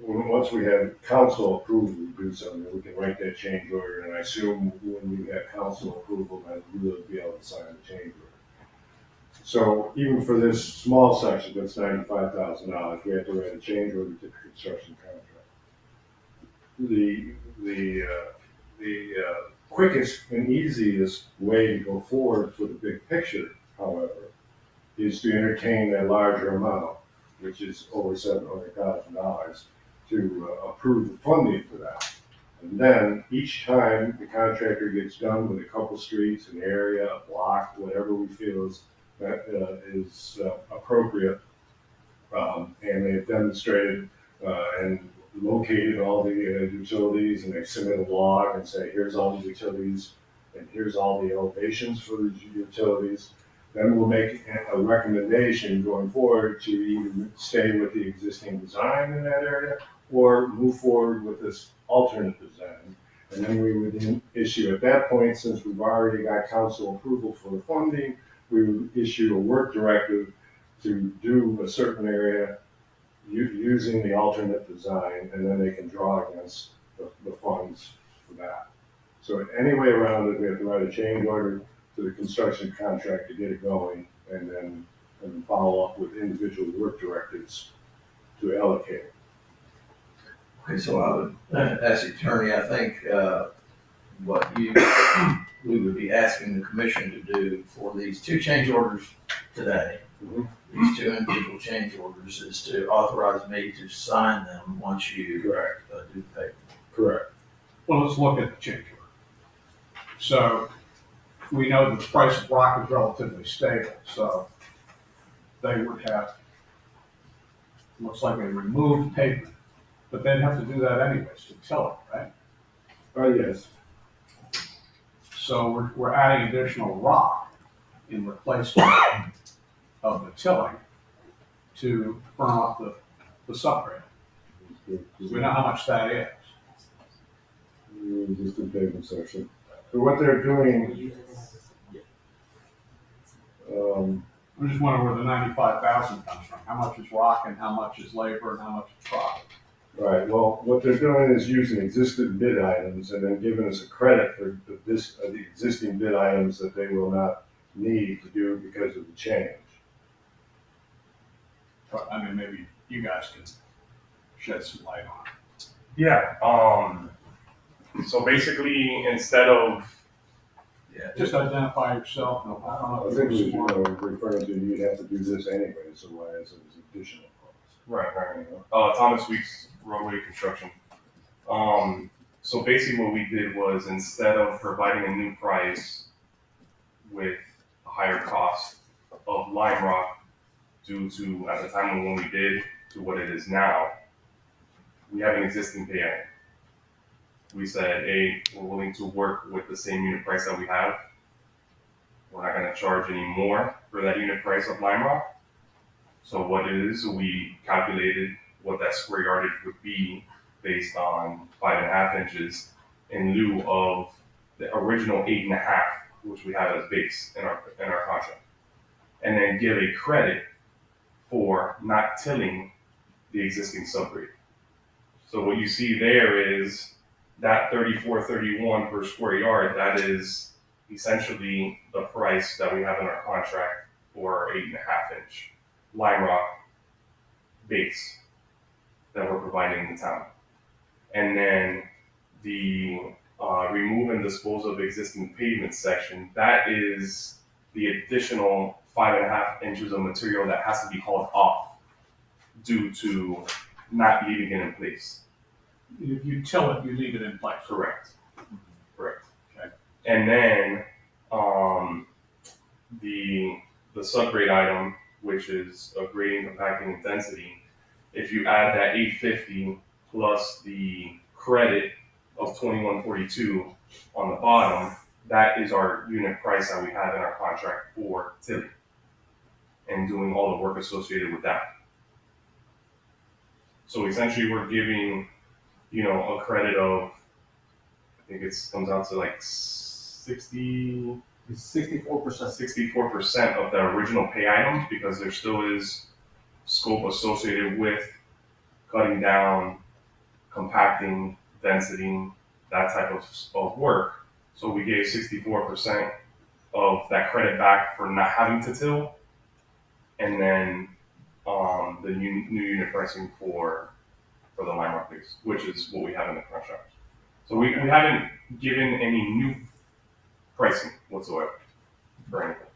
once we have council approval to do something, we can write that change order, and I assume when we have council approval, then we will be able to sign the change order. So even for this small section, that's $95,000, we have to write a change order to the construction contract. The quickest and easiest way to go forward for the big picture, however, is to entertain a larger amount, which is over $700,000, to approve the funding for that. And then each time the contractor gets done with a couple streets, an area, a block, whatever we feel is appropriate, and they've demonstrated and located all the utilities, and they submit a log and say, here's all the utilities, and here's all the elevations for the utilities. Then we'll make a recommendation going forward to either stay with the existing design in that area or move forward with this alternate design. And then we would issue, at that point, since we've already got council approval for the funding, we would issue a work directive to do a certain area using the alternate design, and then they can draw against the funds for that. So any way around it, we have to write a change order to the construction contract to get it going, and then follow up with individual work directives to allocate it. Okay, so I would, as the attorney, I think, what we would be asking the commission to do for these two change orders today, these two individual change orders, is to authorize me to sign them once you do the paper. Correct. Well, let's look at the change order. So we know that the price of rock is relatively stable, so they would have, looks like they removed pavement, but they'd have to do that anyways to accelerate, right? Yes. So we're adding additional rock in replacement of the tilling to firm up the subgrade. We know how much that is. Just the pavement section. So what they're doing, I'm just wondering where the 95,000 comes from. How much is rock and how much is labor and how much is profit? right, well, what they're doing is using existing bid items and then giving us a credit for the existing bid items that they will not need to do because of the change. But, I mean, maybe you guys can shed some light on it. Yeah, so basically, instead of Just identify yourself, and I don't know I if think you we, want. referring to, you'd have to do this anyway, so why is it additional cost? Right, right. Thomas Weeks Roadway Construction. So basically what we did was instead of providing a new price with a higher cost of lime rock due to, at the time when we did, to what it is now, we have an existing pay item. We said, hey, we're willing to work with the same unit price that we have. We're not gonna charge any more for that unit price of lime rock. So what it is, we calculated what that square yardage would be based on 5.5 inches in lieu of the original 8.5, which we have as base in our contract. And then give a credit for not tilling the existing subgrade. So what you see there is that 34.31 per square yard, that is essentially the price that we have in our contract for 8.5 inch lime rock base that we're providing in the town. And then the remove and dispose of existing pavement section, that is the additional 5.5 inches of material that has to be hauled off due to not leaving it in place. If you till it, you leave it in place. Correct. Correct. Okay. And then the subgrade item, which is a grading, compacting, and density, if you add that 850 plus the credit of 2142 on the bottom, that is our unit price that we have in our contract for tilling and doing all the work associated with that. So essentially we're giving, a credit of, I think it comes out to like 64% of the original pay items, because there still is scope associated with cutting down, compacting, density, that type of work. So we gave 64% of that credit back for not having to till, and then the new unit pricing for the lime rock base, which is what we have in the contract. So we haven't given any new pricing whatsoever for anything.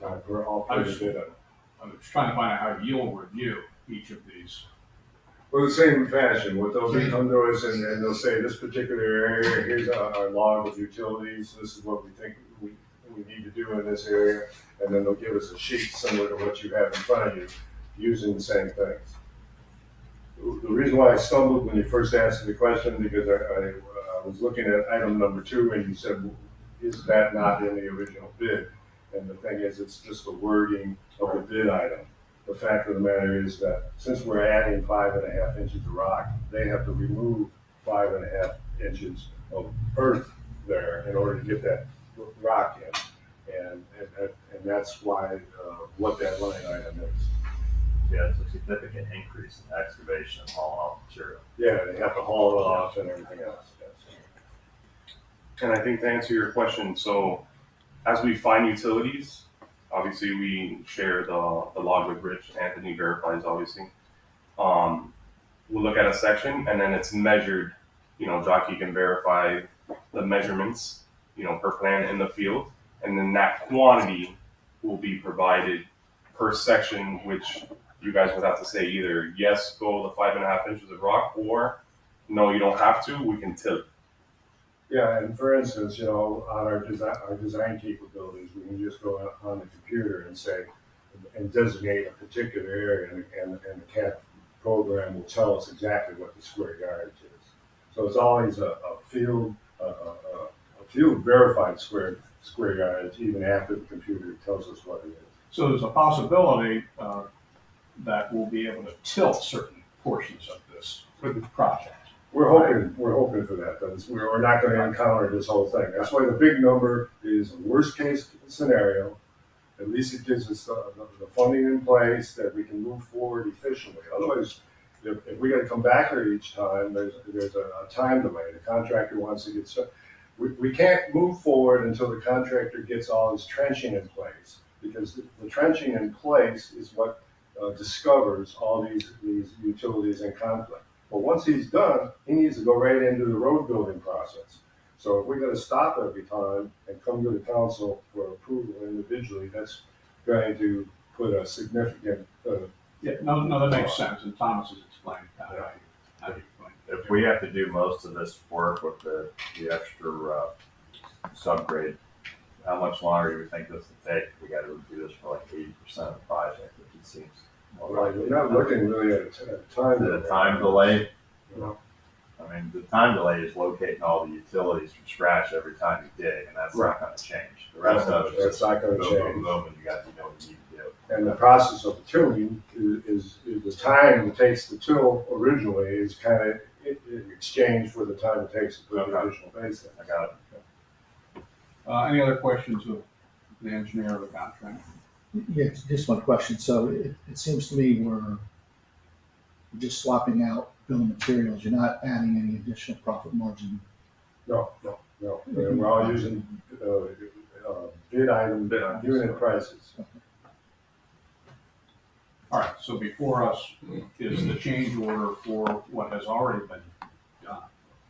Time for all I was pretty good. I'm just trying to find out how you'll review each of these. Well, the same fashion, what they'll do, come to us and they'll say, this particular area, here's our log of utilities, this is what we think we need to do in this area, and then they'll give us a sheet similar to what you have in front of you, using the same things. The reason why I stumbled when you first asked the question, because I was looking at item number 2, and you said, well, is that not in the original bid? And the thing is, it's just the wording of the bid item. The fact of the matter is that since we're adding 5.5 inches of rock, they have to remove 5.5 inches of earth there in order to get that rock in. And that's why, what that line item is. Yeah, it's a significant increase in excavation and hauling off material. Yeah, they have to haul it off and everything else. Yes. And I think to answer your question, so as we find utilities, obviously we share the log with Rich. Anthony verifies, obviously. We'll look at a section and then it's measured. Jockey can verify the measurements, per plan in the field. And then that quantity will be provided per section, which you guys would have to say either, yes, go the 5.5 inches of rock, or no, you don't have to, we can till it. Yeah, and for instance, on our design capabilities, we can just go on the computer and say, and designate a particular area, and the CAD program will tell us exactly what the square yardage is. So it's always a field verified square yardage, even after the computer tells us what it is. So there's a possibility that we'll be able to tilt certain portions of this project. We're hoping for that, but we're not going to encounter this whole thing. That's why the big number is a worst case scenario. At least it gives us the funding in place that we can move forward efficiently. Otherwise, if we got to come back here each time, there's a time delay. The contractor wants to get started. We can't move forward until the contractor gets all his trenching in place, because the trenching in place is what discovers all these utilities in conflict. But once he's done, he needs to go right into the road building process. So if we're gonna stop every time and come to the council for approval individually, that's going to put a significant, Yeah, no, that makes sense, and Thomas has explained kind of how you going. If we have to do most of this work with the extra, subgrade, how much longer do we think this will take? We gotta do this for like 80% of the project, which it seems. right, we're not looking really at a time. The time delay, You know, I mean, the time delay is locating all the utilities from scratch every time you dig, and that's not gonna change. The rest of it is That's not gonna boom, change. boom, boom, and you got, you know what you need to do. And the process of tilling is the time it takes to till originally is kind of in exchange for the time it takes to put the additional base in. I got it. Any other questions of the engineer or the contractor? Yeah, just one question. So it seems to me we're just swapping out bill of materials. You're not adding any additional profit margin. No. We're all using, bid item, unit prices. All right, so before us is the change order for what has already been done,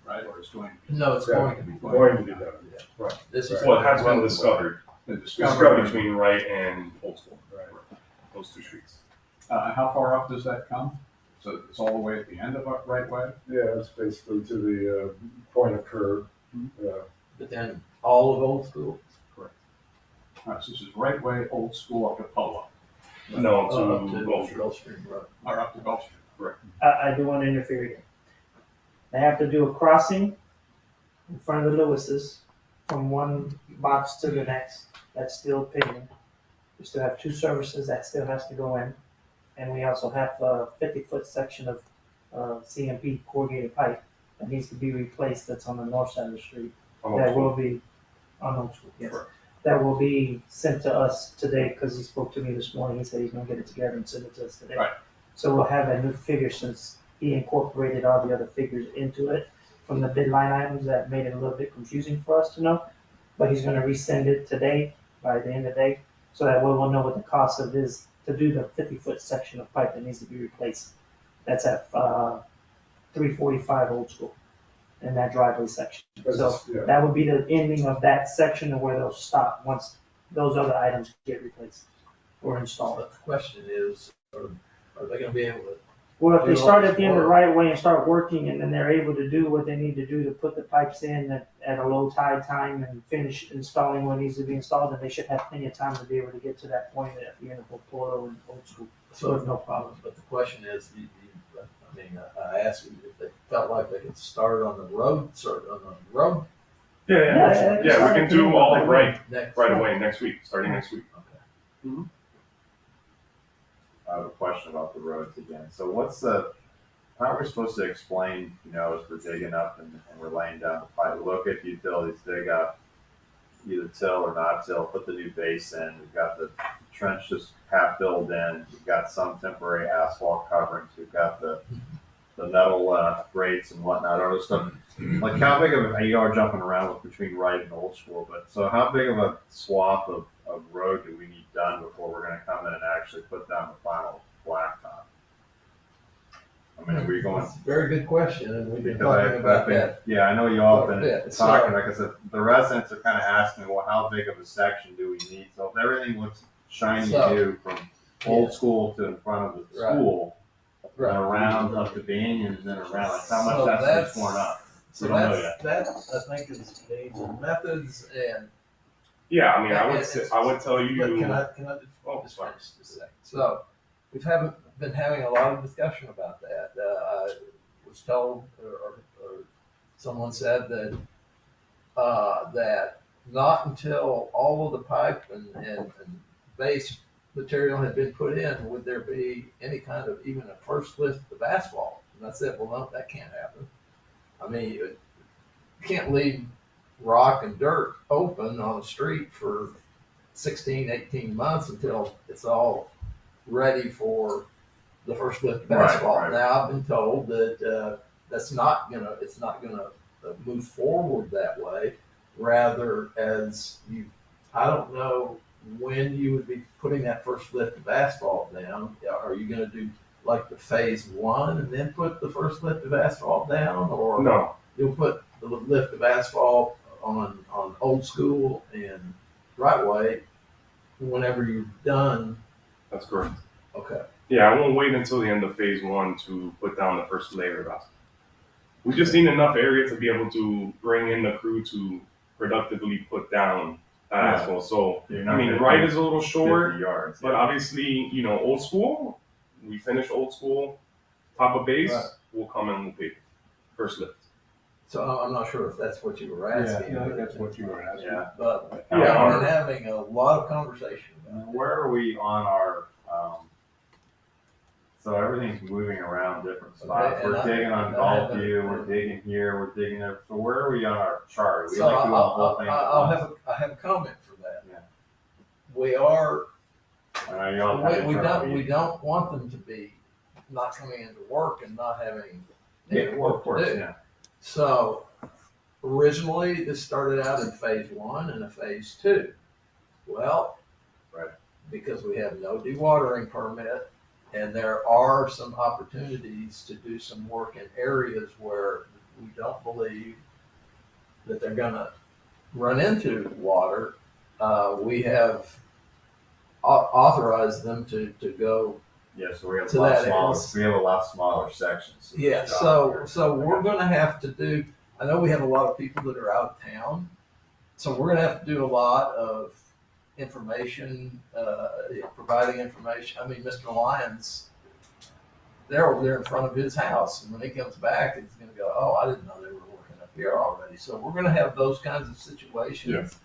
right, or is going to be? No, it's going to be. Going to be done. Right. This is. Well, it has been discovered. The Discovered discovery. between Wright and Old School. Right. Those two streets. How far up does that come? So it's all the way at the end of our right way? Yeah, it's basically to the, point of curve. But then all of Old School? All right, so this is right way, Old School up to Polo, No, Up to Gulf Street. Gulfstream Road. or up to Gulf Street. I do want to interfere here. They have to do a crossing in front of the Lewis's from one box to the next. That's still pending. We still have two services that still has to go in. And we also have a 50-foot section of CMP corrugated pipe that needs to be replaced that's on the north side of the street. Old That School. will be, on Old School, yes. Correct. That will be sent to us today because he spoke to me this morning. He said he's gonna get it together and send it to us today. Right. So we'll have a new figure since he incorporated all the other figures into it from the bid line items that made it a little bit confusing for us to know. But he's gonna resend it today by the end of the day, so that way we'll know what the cost of is to do the 50-foot section of pipe that needs to be replaced. That's at 345 Old School in that driveway section. So Yeah. that would be the ending of that section of where they'll stop once those other items get replaced or installed. But the question is, are they gonna be able to? Well, if they Do all start this at the end of the work. right of way and start working, and then they're able to do what they need to do to put the pipes in at a low tide time and finish installing what needs to be installed, then they should have plenty of time to be able to get to that point at the end of both Polo and Old School. So there's no problem. But the question is, I asked you if they felt like they could start on the road, Yeah, we can do all of Wright next. right away next week, starting next week. I have a question about the roads again. So how are we supposed to explain, as we're digging up and we're laying down the pipe, we locate the utilities, dig up, either till or not till, put the new base in, we've got the trench just half filled in, we've got some temporary asphalt coverings, we've got the metal grates and whatnot, all this stuff. Like how big of you are jumping around between Wright and Old School, but so how big of a swath of road do we need done before we're gonna come in and actually put down the final blacktop? I mean, are we going? That's a very good question, and we've been Because talking about been- that. Yeah, I know you all have quite a been bit. talking, So- like I said, the residents are kind of asking, well, how big of a section do we need? So if everything looks shiny So- new from Old School to in front of the Right. school, and Right. around up to Banyans and then around, like how much So that's that's- torn up? So We don't know that, I think is needs and methods and. Yeah, I mean, I and would tell But you. can I Oh, just fine. finish this a second? So, haven't been having a lot of discussion about that. I was told, or someone said that, that not until all of the pipe and base material had been put in, would there be any kind of, even a first lift of asphalt. And I said, well, no, that can't happen. I mean, you can't leave rock and dirt open on the street for 16, 18 months until it's all ready for the first lift of Right, asphalt. right. Now, I've been told that it's not gonna move forward that way. Rather, I don't know when you would be putting that first lift of asphalt down. Are you gonna do like the phase one and then put the first lift of asphalt down, or No, you'll put the lift of asphalt on Old School and Right Way whenever you're done. That's correct. Okay. Yeah, I won't wait until the end of phase one to put down the first layer of asphalt. We just need enough area to be able to bring in the crew to productively put down that asphalt. So, I mean, right is a little short, 50 yards. but obviously, Old School, we finish Old School, top of base, Right. we'll come and we'll pay first lift. So I'm not sure if that's what you were asking. I think that's what you were asking. Yeah. But Yeah. I've been having a lot of conversation about it. Where are we on our, so everything's moving around different spots. Okay, and We're I- digging on and I haven't- Gulfview, we're digging here, we're digging there. So where are we on our chart? Are we So like doing the whole thing? at once? I have a comment for that. Yeah. We are, I know y'all have it we in front of we you. don't want them to be not coming into work and not having Yeah, any well, work of course, to do. yeah. So originally, this started out in phase one and a phase two. Well, Right. because we have no dewatering permit, and there are some opportunities to do some work in areas where we don't believe that they're gonna run into water, we have authorized them to go. Yeah, so we have To a lot that smaller, ends. we have a lot smaller sections. of Yeah, the job so, here. so we're gonna have to do, I know we have a lot of people that are out of town, so we're gonna have to do a lot of information, providing information. I mean, Mr. Lyons, they're over there in front of his house, and when he comes back, he's gonna go, oh, I didn't know they were working up here already. So we're gonna have those kinds of situations.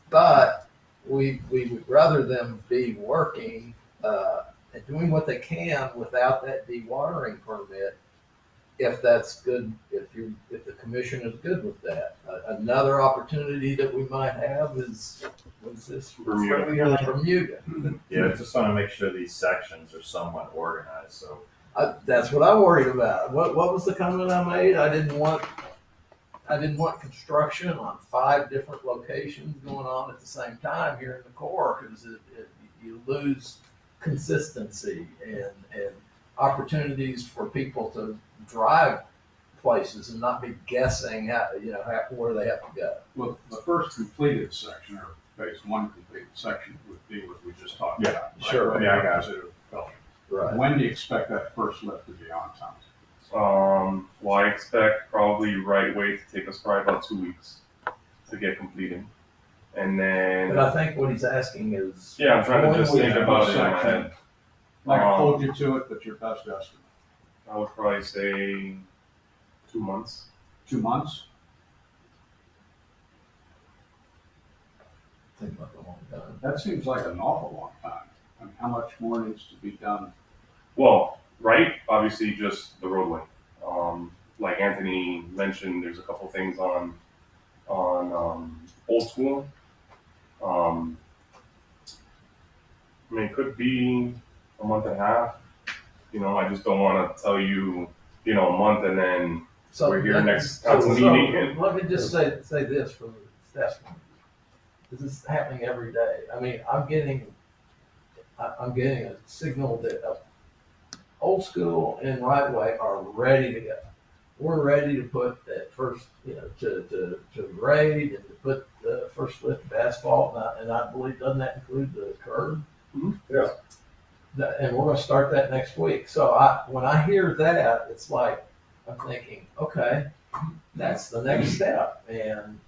But we would rather them be working, and doing what they can without that dewatering permit, if that's good, if the commission is good with that. Another opportunity that we might have is, what is this? Bermuda. Bermuda. Yeah, I just wanna make sure these sections are somewhat organized, so. That's what I'm worried about. What was the comment I made? I didn't want construction on 5 different locations going on at the same time here in the core, because you lose consistency and opportunities for people to drive places and not be guessing where they have to go. Well, the first completed section, or phase one completed section, would be what we just talked Yeah, about. right? sure, yeah, I got Opposite of Belgium. Right. When do you expect that first lift to be on time? Well, I expect probably Right Way to take us probably about 2 weeks to get completed. And then, But I think what he's asking is. yeah, I'm trying to when just we- think about it in my Section. head. Like I hold you to it, but your best estimate, I would probably say 2 months. 2 months? Think about the long time. That seems like an awful long time. I mean, how much more needs to be done? Well, right, obviously just the roadway. Like Anthony mentioned, there's a couple things on Old School. I mean, it could be a month and a half. I just don't want to tell you, a month and then So we're here let- next so- council so meeting. Let me just say this from the staff point of view. This is happening every day. I mean, I'm getting a signal that Old School and Right Way are ready to go. We're ready to put that first, to grade and to put the first lift of asphalt, and I believe, doesn't that include the curb? Mhm. Yeah. And we're gonna start that next week. So when I hear that, it's like, I'm thinking, okay, that's the next step. And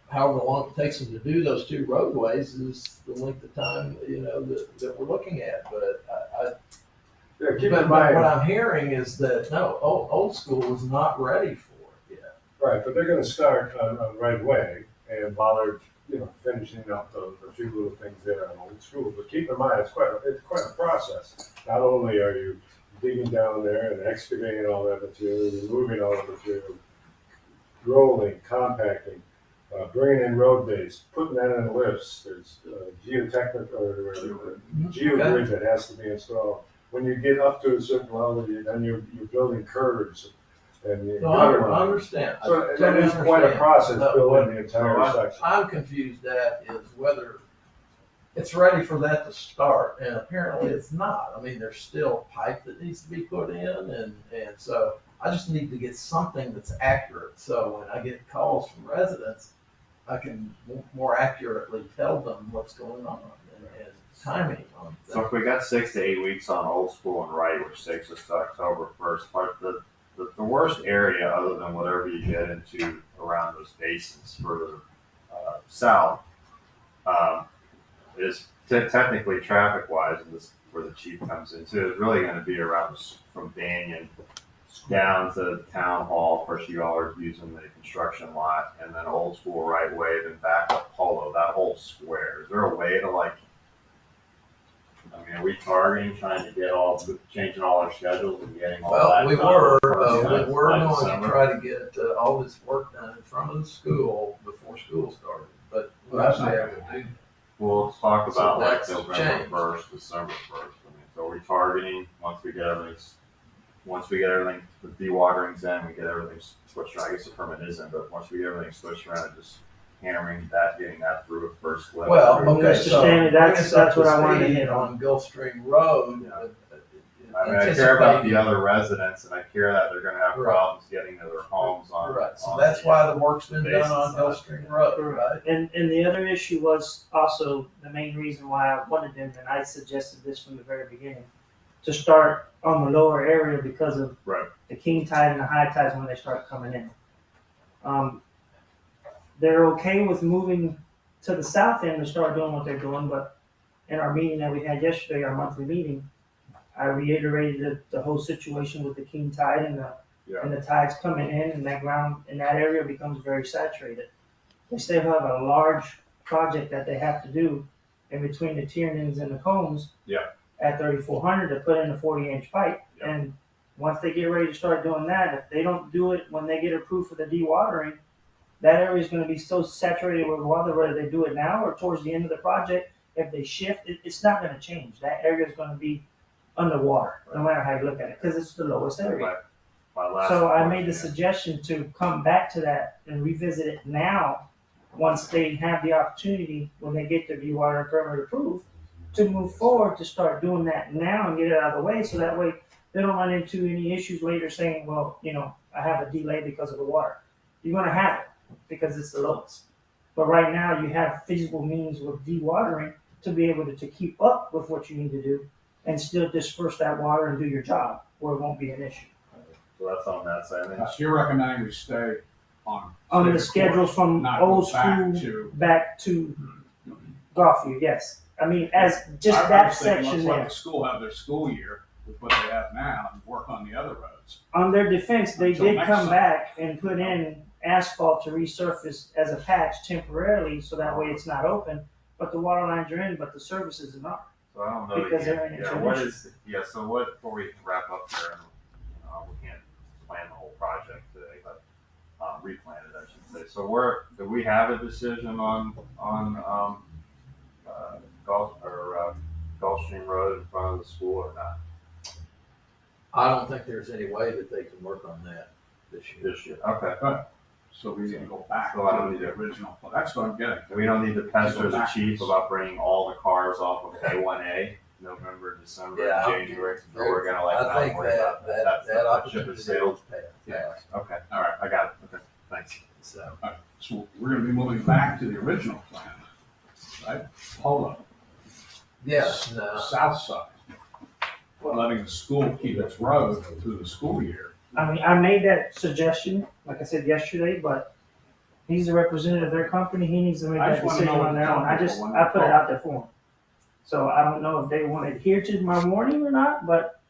however long it takes them to do those 2 roadways is the length of time, that we're looking at. But Yeah, keep but in what mind, I'm hearing is that, no, Old School is not ready for it yet. right, but they're gonna start on right away, and while they're, finishing up the few little things there on Old School, but keep in mind, it's quite a process. Not only are you digging down there and excavating all that material, removing all the material, rolling, compacting, bringing in road base, putting that in lifts, there's geotechnical, or geogrid that has to be installed. When you get up to a certain level, then you're building curbs and the No, gutter I lines. understand. I So that totally is quite a understand. process But building what the entire section. I'm confused at is whether it's ready for that to start, and apparently it's not. I mean, there's still pipe that needs to be put in, and so I just need to get something that's accurate. So when I get calls from residents, I can more accurately tell them what's going on and timing on So things. if we got 6 to 8 weeks on Old School and Wright, which takes us to October 1st, but the worst area, other than whatever you get into around those basins further south, is technically traffic-wise, and this is where the chief comes into, is really gonna be around from Banyan down to Town Hall. Of course, you all are using the construction lot, and then Old School right way, then back up Polo, that whole square. Is there a way to like, I mean, are we targeting, trying to get changing all our schedules and getting all that Well, done? we were by going to December? try to get all this work done in front of the school before school started, but we'll That's have to not have to do. Well, let's talk So about like that's November changed. 1st, December 1st. I mean, so are we targeting, once we get everything, the dewatering's in, we get everything switched around, I guess the permit is in, but once we get everything switched around, just hammering that, getting that through a first flip. Well, Mr. okay, so Stanley, bring that's us up what to I wanted to speed hit on. on Gulfstream Road. I mean, I care about the anticipating- other residents, and I care that they're gonna have Right. problems getting to their homes on. Right, so on that's the, why the work's been done basin on side. Gulfstream Road, right? And the other issue was also the main reason why I wanted them, and I suggested this from the very beginning, to start on the lower area because of Right. the king tide and the high tides when they start coming in. They're okay with moving to the south end and start doing what they're doing, but in our meeting that we had yesterday, our monthly meeting, I reiterated the whole situation with the king tide and the tides coming in, and that ground in that area becomes very saturated. They still have a large project that they have to do in between the Tiernans and the Combs. Yeah. At 3,400 to put in a 40-inch pipe. Yeah. And once they get ready to start doing that, if they don't do it when they get approved for the dewatering, that area is going to be so saturated with water, whether they do it now or towards the end of the project. If they shift, it's not going to change. That area is going to be underwater, no matter how you look at it, because it's the lowest area. My last So I made the question, suggestion to come back to that and revisit it now, once they have the opportunity, when they get their dewatering permit approved, to move forward to start doing that now and get it out of the way, so that way they don't run into any issues later saying, well, I have a delay because of the water. You're gonna have it, because it's the lowest. But right now, you have feasible means with dewatering to be able to keep up with what you need to do and still disperse that water and do your job, where it won't be an issue. So that's on that side. And then So you're recommending we stay on. On the state schedule course, from not go old back school to- back to Gulfview, yes. I mean, as just I that was thinking, section let's let there. the school have their school year with what they have now and work on the other roads. On their defense, they Until did next come summer. back and put in asphalt to resurface as a patch temporarily, so that way it's not open, but the water lines are in, but the services are not. So I don't know. Because they're in Yeah, what intermission. is, so what, before we wrap up here, and, we can't plan the whole project today, but, replan it, I should say. So do we have a decision on, Gulfstream Road in front of the school or not I don't think there's any way that they can work on that this year. this year? Okay. So we need to go back So I don't to need the to- original, that's what I'm getting. We don't need to pester the chief Backwards. about bringing all the cars off of A1A, November, December, Yeah, January. Or we're gonna like I not think worry about that. That's that the ship opportunity has is sailed. passed. Okay, all right, I got it. Okay, thanks. So, So we're gonna be moving back to the original plan, right? Polo, yes, no, south side. Letting the school keep its road through the school year. I mean, I made that suggestion, like I said yesterday, but he's a representative of their company, he needs to make I that just wanna decision know what on the their own. I company just, will I put it want. out there for him. So I don't know if they want to adhere to my warning or not, but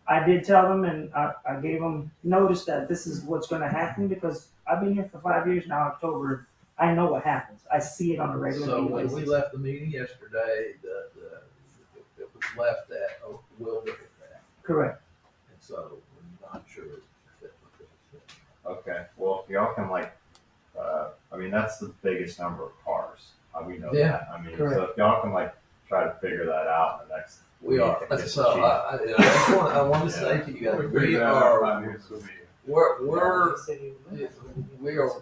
I did tell them, and I gave them notice that this is what's gonna happen, because I've been here for 5 years now, October. I know what happens. I see it on a regular so when basis. we left the meeting yesterday, it was left at, oh, we'll look at that. Correct. And so we're not sure if it fits. Okay, well, if y'all can like, I mean, that's the biggest number of cars. We know Yeah, that. I mean, correct. so if y'all can like try to figure that out in the next. We week are, and get the so chief. I want to say to you guys, we are,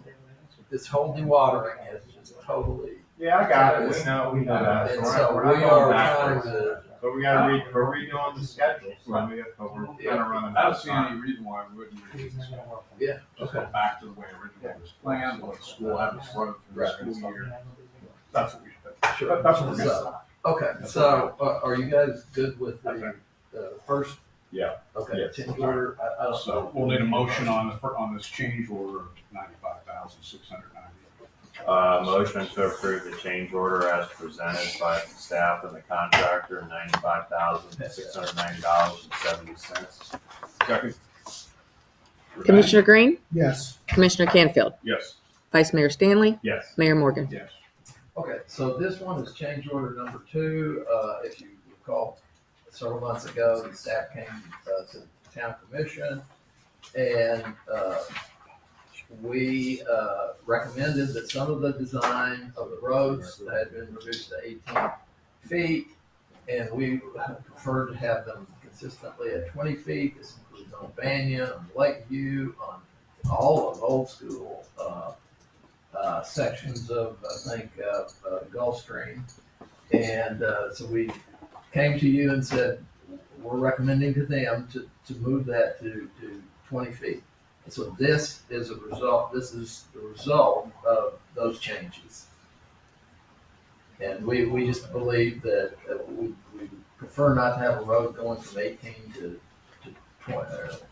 this whole dewatering is just totally. Yeah, I got it. We know that. And We're so not we going are backwards. trying to But we gotta we're redoing the schedule, so we're kind of running. I don't see any reason why we wouldn't reduce the schedule. Yeah, Just go back to the way originally was planned, let the school have its road through the school year. That's what we should, Sure. that's what we're gonna So, okay, so are you guys good with the first? Yeah. Okay, Yes. change order, I do. don't So know. we'll need a motion on this change order of $95,690. Motion to approve the change order as presented by the staff and the contractor, $95,690.70. Second. Commissioner Green, Yes. Commissioner Canfield, Yes. Vice Mayor Stanley, Yes. Mayor Morgan. Yes. Okay, so this one is change order number 2. If you recall, several months ago, the staff came to the town commission and we recommended that some of the design of the roads had been reduced to 18 feet. And we prefer to have them consistently at 20 feet. This includes on Banyan, on Lakeview, on all of old school sections of, I think, Gulfstream. And so we came to you and said, we're recommending to them to move that to 20 feet. And so this is the result of those changes. And we just believe that we prefer not to have a road going from 18 to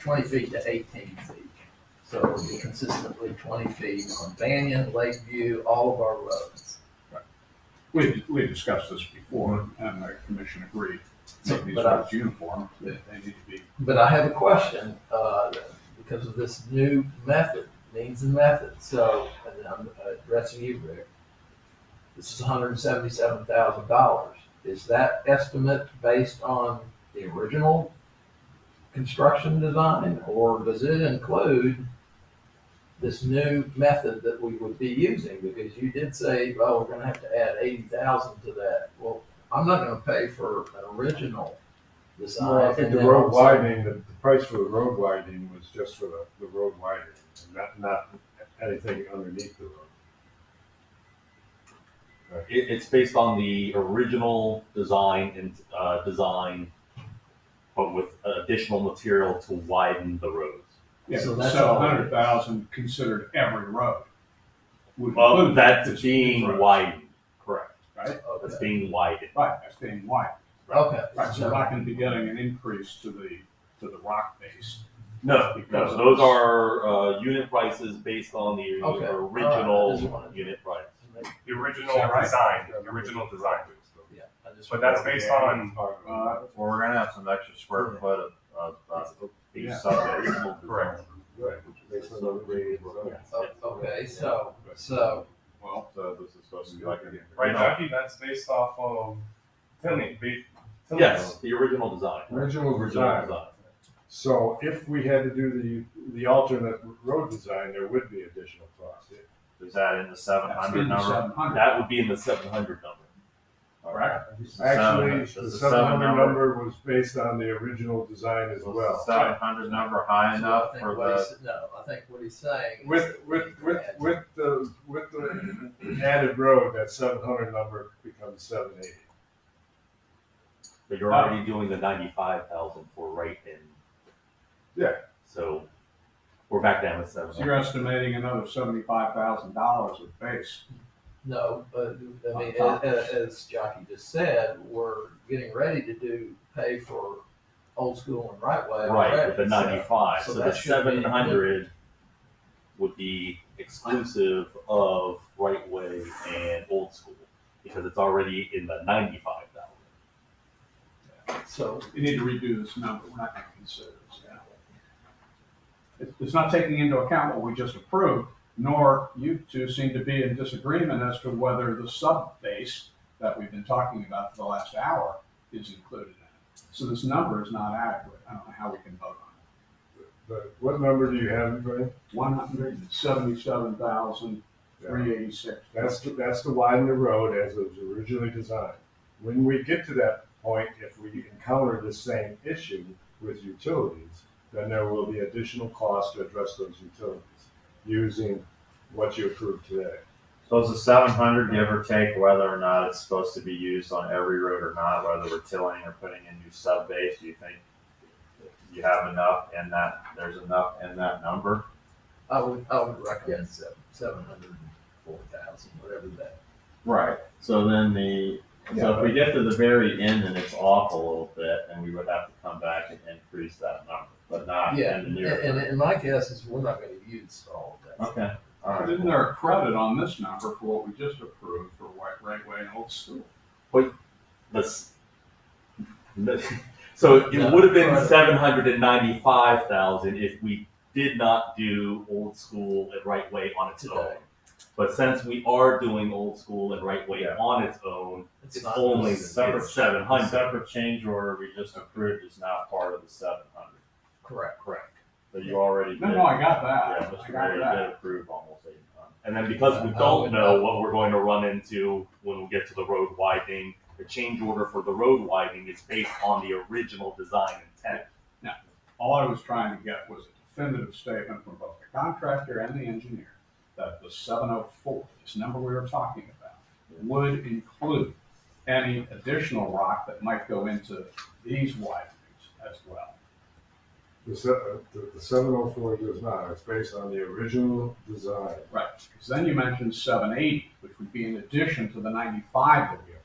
20 feet to 18 feet. So it will be consistently 20 feet on Banyan, Lakeview, all of our roads. We discussed this before, and the commission agreed. So, Make these but I- roads uniform, they need to be. But I have a question, because of this new method, means and method. So, and I'm addressing you, Rick. This is $177,000. Is that estimate based on the original construction design, or does it include this new method that we would be using? Because you did say, oh, we're gonna have to add 80,000 to that. Well, I'm not gonna pay for an original design. No, I think the and then road also- widening, the price for the road widening was just for the road widening, not anything underneath the road. It's based on the original design, but with additional material to widen the roads. Yeah, So that's all. 700,000 considered every road. Would Well, include that's this being road, widened, correct. Right? That's Okay. being widened. Right, that's being wide. Okay. Right, so we're not gonna be getting an increase to the rock base. No, Because of those this. are unit prices based on the Okay. original Just wanted- unit price. The original Is that right? design, the original design. Yeah, I just- But that's based on, Well, we're gonna have some extra square foot of each Yeah. subdivision. correct. Right. Based on the radius. Okay, so, Well, So this is supposed to be like a. Right, Jackie, that's based off of, Yes, the original design. Original Original design. design. So if we had to do the alternate road design, there would be additional cost. Is that in the 700 number? 700. That would be in the 700 number. Correct. Actually, Does the the 700 number- number was based on the original design as Was well. the 700 number high so enough I think for what the? he's- no, I think what he's saying. is With that the added road, that 700 number becomes 780. But you're already doing the 95,000 for right in. Yeah. So we're back down to So 700. you're estimating another $75,000 of base. No, but I mean, On top. as Jockey just said, we're getting ready to pay for old school and right way. Right, already, with the so- 95. So the that should be 700 would be exclusive of right way and old school because it's already in the 95,000. So, You need to redo this number, we're not gonna consider this now. It's not taking into account what we just approved, nor you two seem to be in disagreement as to whether the sub-base that we've been talking about for the last hour is included in it. So this number is not adequate, I don't know how we can vote on it. But what number do you have, Brian? 177,386. That's to widen the road as it was originally designed. When we get to that point, if we encounter the same issue with utilities, then there will be additional costs to address those utilities using what you approved today. So is the 700 give or take whether or not it's supposed to be used on every road or not, whether we're tilling or putting in new sub base? Do you think you have enough in that, there's enough in that number? I would recommend 704,000, whatever that. Right. So then so if we get to the very end and it's off a little bit, then we would have to come back and increase that number, but not Yeah, in the near and, term. and my guess is we're not gonna use all of that. Okay, all But right. isn't there a credit on this number for what we just approved for Right Way and Old School? Let's, so it No, would have been right. 795,000 if we did not do Old School and Right Way on its own. Today. But since we are doing Old School and Right Way Yeah. on its own, It's it's not only listed. Separate, 700. separate change order we just approved is now part of the 700. Correct. So you already did. No, I got Yeah, that. I Mr. got Mayor that. did approve almost 800. And then because we don't know what we're going to run into when we get to the road widening, the change order for the road widening is based on the original design intent. All I was trying to get was a definitive statement from both the contractor and the engineer that the 704, this number we were talking about, would include any additional rock that might go into these widenings as well. The 704 does not, it's based on the original design. Right, because then you mentioned 780, which would be in addition to the 95 that we approved.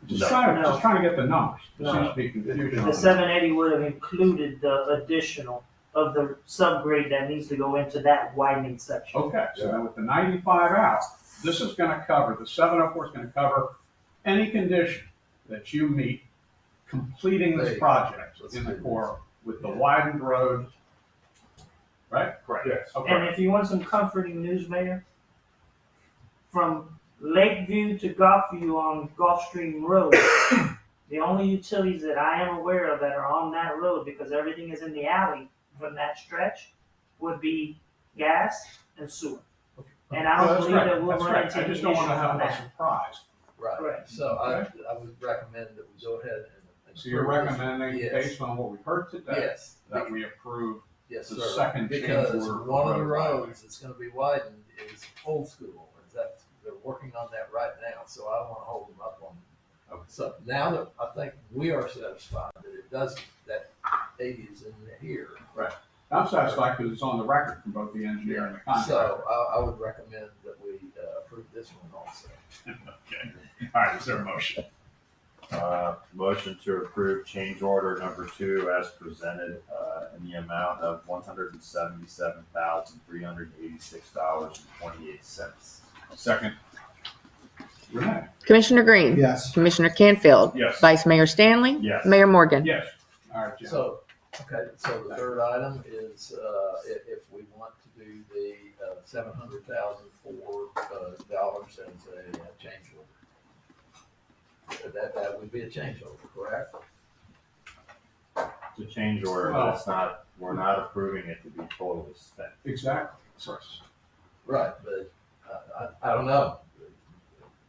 Just trying to get the numbers. There seems to be confusion on The that. 780 would have included the additional of the subgrade that needs to go into that widening section. Okay, so then with the 95 out, this is gonna cover, the 704 is gonna cover any condition that you meet completing this project in the core with the widened road, right? Correct. Yes. And Okay, if you want some comforting news, Mayor, from Lakeview to Gulfview on Gulfstream Road, the only utilities that I am aware of that are on that road, because everything is in the alley from that stretch, would be gas and sewer. And I Well, don't that's believe right, that we'll that's run right. into I any just issues don't wanna have on a that. surprise. Right, Correct. so I would recommend that we go ahead and. So you're approve this. recommending, Yes. based on what we heard today, Yes, that we approve yes, the sir. second change Because order for one of the road widening. roads that's gonna be widened is Old School, and they're working on that right now, so I don't wanna hold them up on it. Okay. So now that I think we are satisfied that it doesn't, that 80 is in here. I'm satisfied because it's on the record from both the engineer and the contractor. So I would recommend that we approve this one also. Okay, all right, is there a motion? Motion to approve change order number 2 as presented, in the amount of $177,386.28. Second. Renee? Commissioner Green. Yes. Commissioner Canfield. Yes. Vice Mayor Stanley. Yes. Mayor Morgan. Yes. All right, Jim. So, okay, so the third item is, if we want to do the $700,000 dollars as a change order. That would be a change order, correct? It's a change order, but it's not, we're not approving it to be totally spent. Exactly. Right, but I don't know.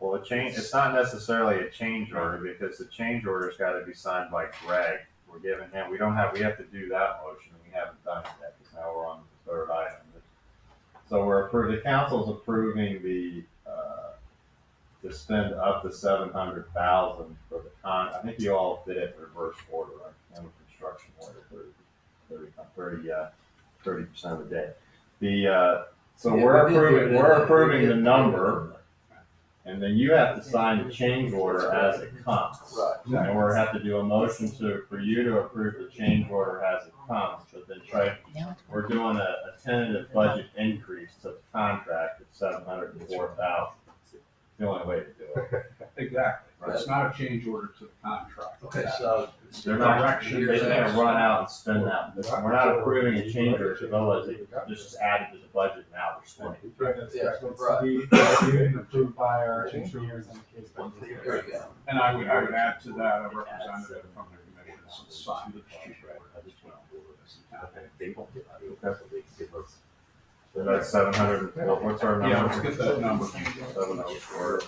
Well, it's not necessarily a change order because the change order's gotta be signed by Greg. We're giving him, we have to do that motion, we haven't done it yet, because now we're on the third item. So the council's approving to spend up to 700,000 for the I think you all did it in reverse order, right? And the construction order, 30% of the day. So Yeah, we're we did do it. approving We the did. number, and then you have to sign the change order as it comes. Right. And we're gonna have to do a motion for you to approve the change order as it comes, but then we're doing a tentative budget increase to the contract at 704,000. The only way to do it. Exactly. It's not a change order to the contract. Okay, so. They're not, Direction. they can't run out and spend that. We're not approving a change order, because otherwise this is added to the budget now we're spending. Yeah, right. Be approved by our engineers in the case. There you go. And I would add to that a representative from the commission signed the change order as well. So that's 700, what's our number? Yeah, let's get that number. 704.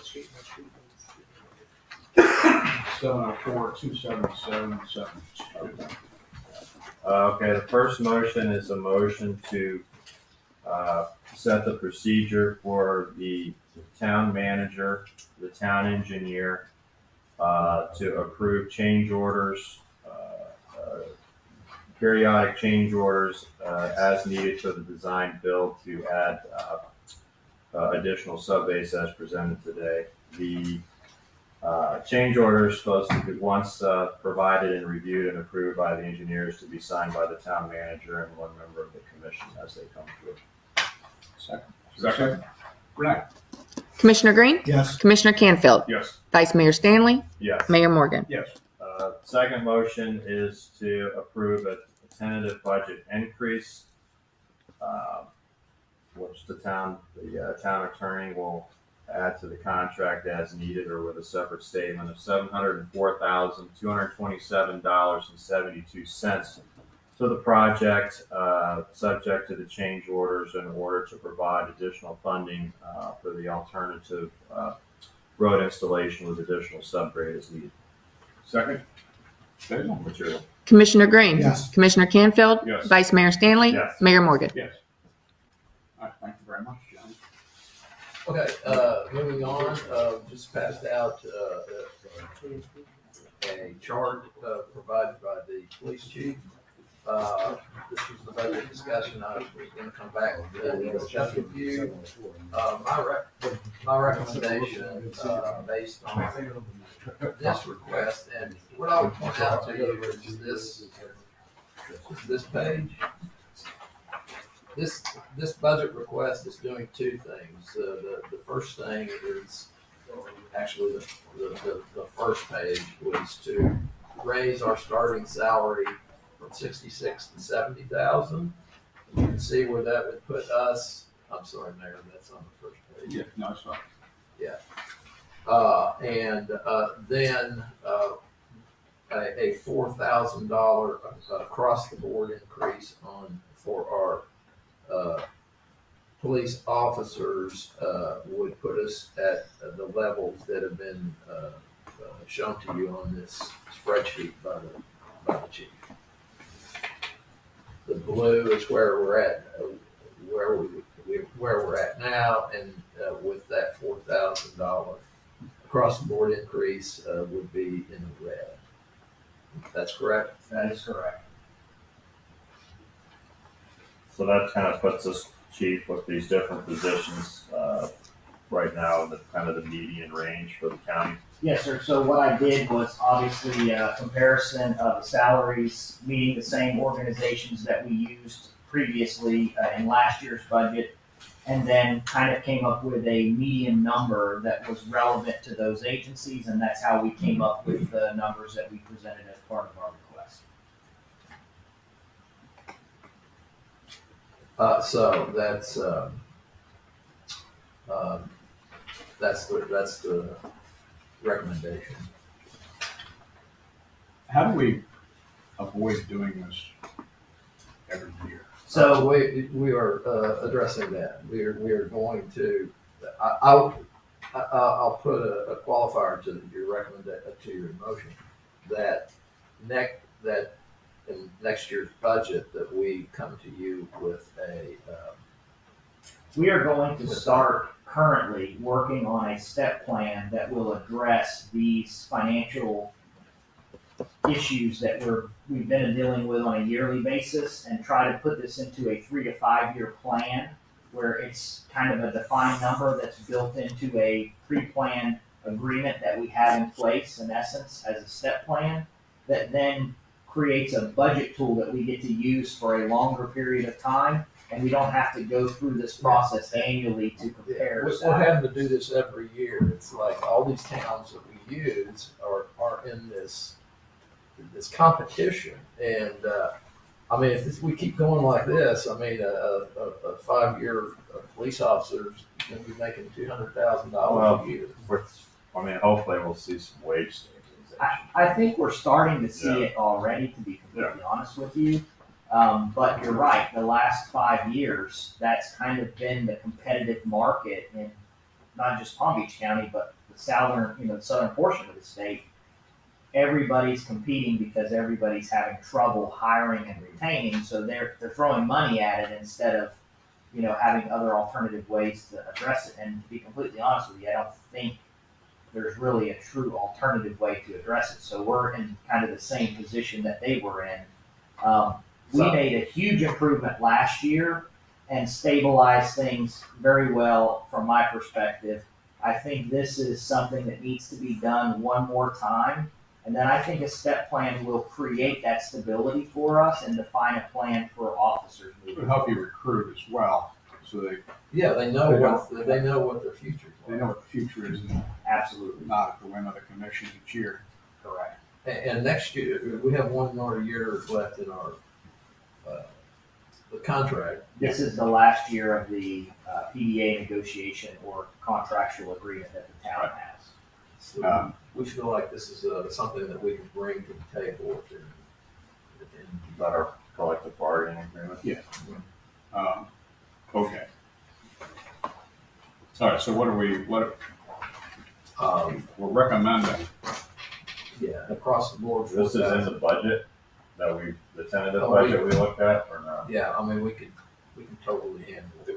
704-277-72. Okay, the first motion is a motion to set the procedure for the town manager, the town engineer, to approve change orders, periodic change orders, as needed for the design build to add, additional subbase as presented today. The change order is supposed to be, once provided and reviewed and approved by the engineers, to be signed by the town manager and one member of the commission as they come through. Second. Renee? Commissioner Green? Yes. Commissioner Canfield? Yes. Vice Mayor Stanley? Yes. Mayor Morgan? Yes. Second motion is to approve a tentative budget increase, which the town attorney will add to the contract as needed or with a separate statement of $704,227.72 for the project, subject to the change orders in order to provide additional funding for the alternative road installation with additional subgrade as needed. Second. Material. Commissioner Green? Yes. Commissioner Canfield? Yes. Vice Mayor Stanley? Yes. Mayor Morgan? Yes. All right, thank you very much, John. Okay, moving on, just passed out, a chart, provided by the police chief. This was the budget discussion, I was gonna come back and discuss with you. My recommendation, based on this request, and what I would point out to you is this page. This budget request is doing two things. The first thing is, actually, the first page was to raise our starting salary from 66 to 70,000. You can see where that would put us. I'm sorry, Mayor, that's on the first page. Yeah, no, it's fine. Yeah. Then a $4,000 across the board increase for our police officers would put us at the levels that have been shown to you on this spreadsheet by the chief. The blue is where we're at, where we're at now, and with that $4,000 across the board increase would be in the red. That's correct? That is correct. So that kind of puts us, chief, with these different positions right now in the kind of the median range for the county. Yes, sir. So what I did was obviously a comparison of the salaries meeting the same organizations that we used previously in last year's budget, and then kind of came up with a median number that was relevant to those agencies, and that's how we came up with the numbers that we presented as part of our request. So that's the recommendation. How do we avoid doing this every year? So we are addressing that. We are going to, I'll put a qualifier to your to your motion that in next year's budget that we come to you with We are going to start currently working on a step plan that will address these financial issues that we've been dealing with on a yearly basis, and try to put this into a 3 to 5 year plan where it's kind of a defined number that's built into a pre-planned agreement that we have in place, in essence, as a step plan that then creates a budget tool that we get to use for a longer period of time, and we don't have to go through this process annually to compare. We're having to do this every year. It's like all these towns that we use are in this competition. And, I mean, if we keep going like this, I mean, a 5-year police officer is gonna be making $200,000 a year. Hopefully we'll see some wage stabilization. I think we're starting to see it already, to be completely honest with you. But you're right, the last 5 years, that's kind of been the competitive market in not just Palm Beach County, but the southern portion of the state. Everybody's competing because everybody's having trouble hiring and retaining, so they're throwing money at it instead of you know, having other alternative ways to address it. And to be completely honest with you, I don't think there's really a true alternative way to address it. So we're in kind of the same position that they were in. We made a huge improvement last year and stabilized things very well from my perspective. I think this is something that needs to be done one more time. And then I think a step plan will create that stability for us and define a plan for officers It moving would help you recruit as well, so they They know what their future's They know what the future is, and Absolutely. not at the whim of the commission each year. Correct. And next year, we have one more year left in our, the contract. This is the last year of the PDA negotiation or contractual agreement that the town has. So we feel like this is something that we can bring to the table. Is that our collective bargaining agreement? Yeah. Okay. All right, so we're recommending, Yeah, across the board. This is in the budget the tentative Oh, budget we looked at, or not? Yeah, I mean, we can totally handle this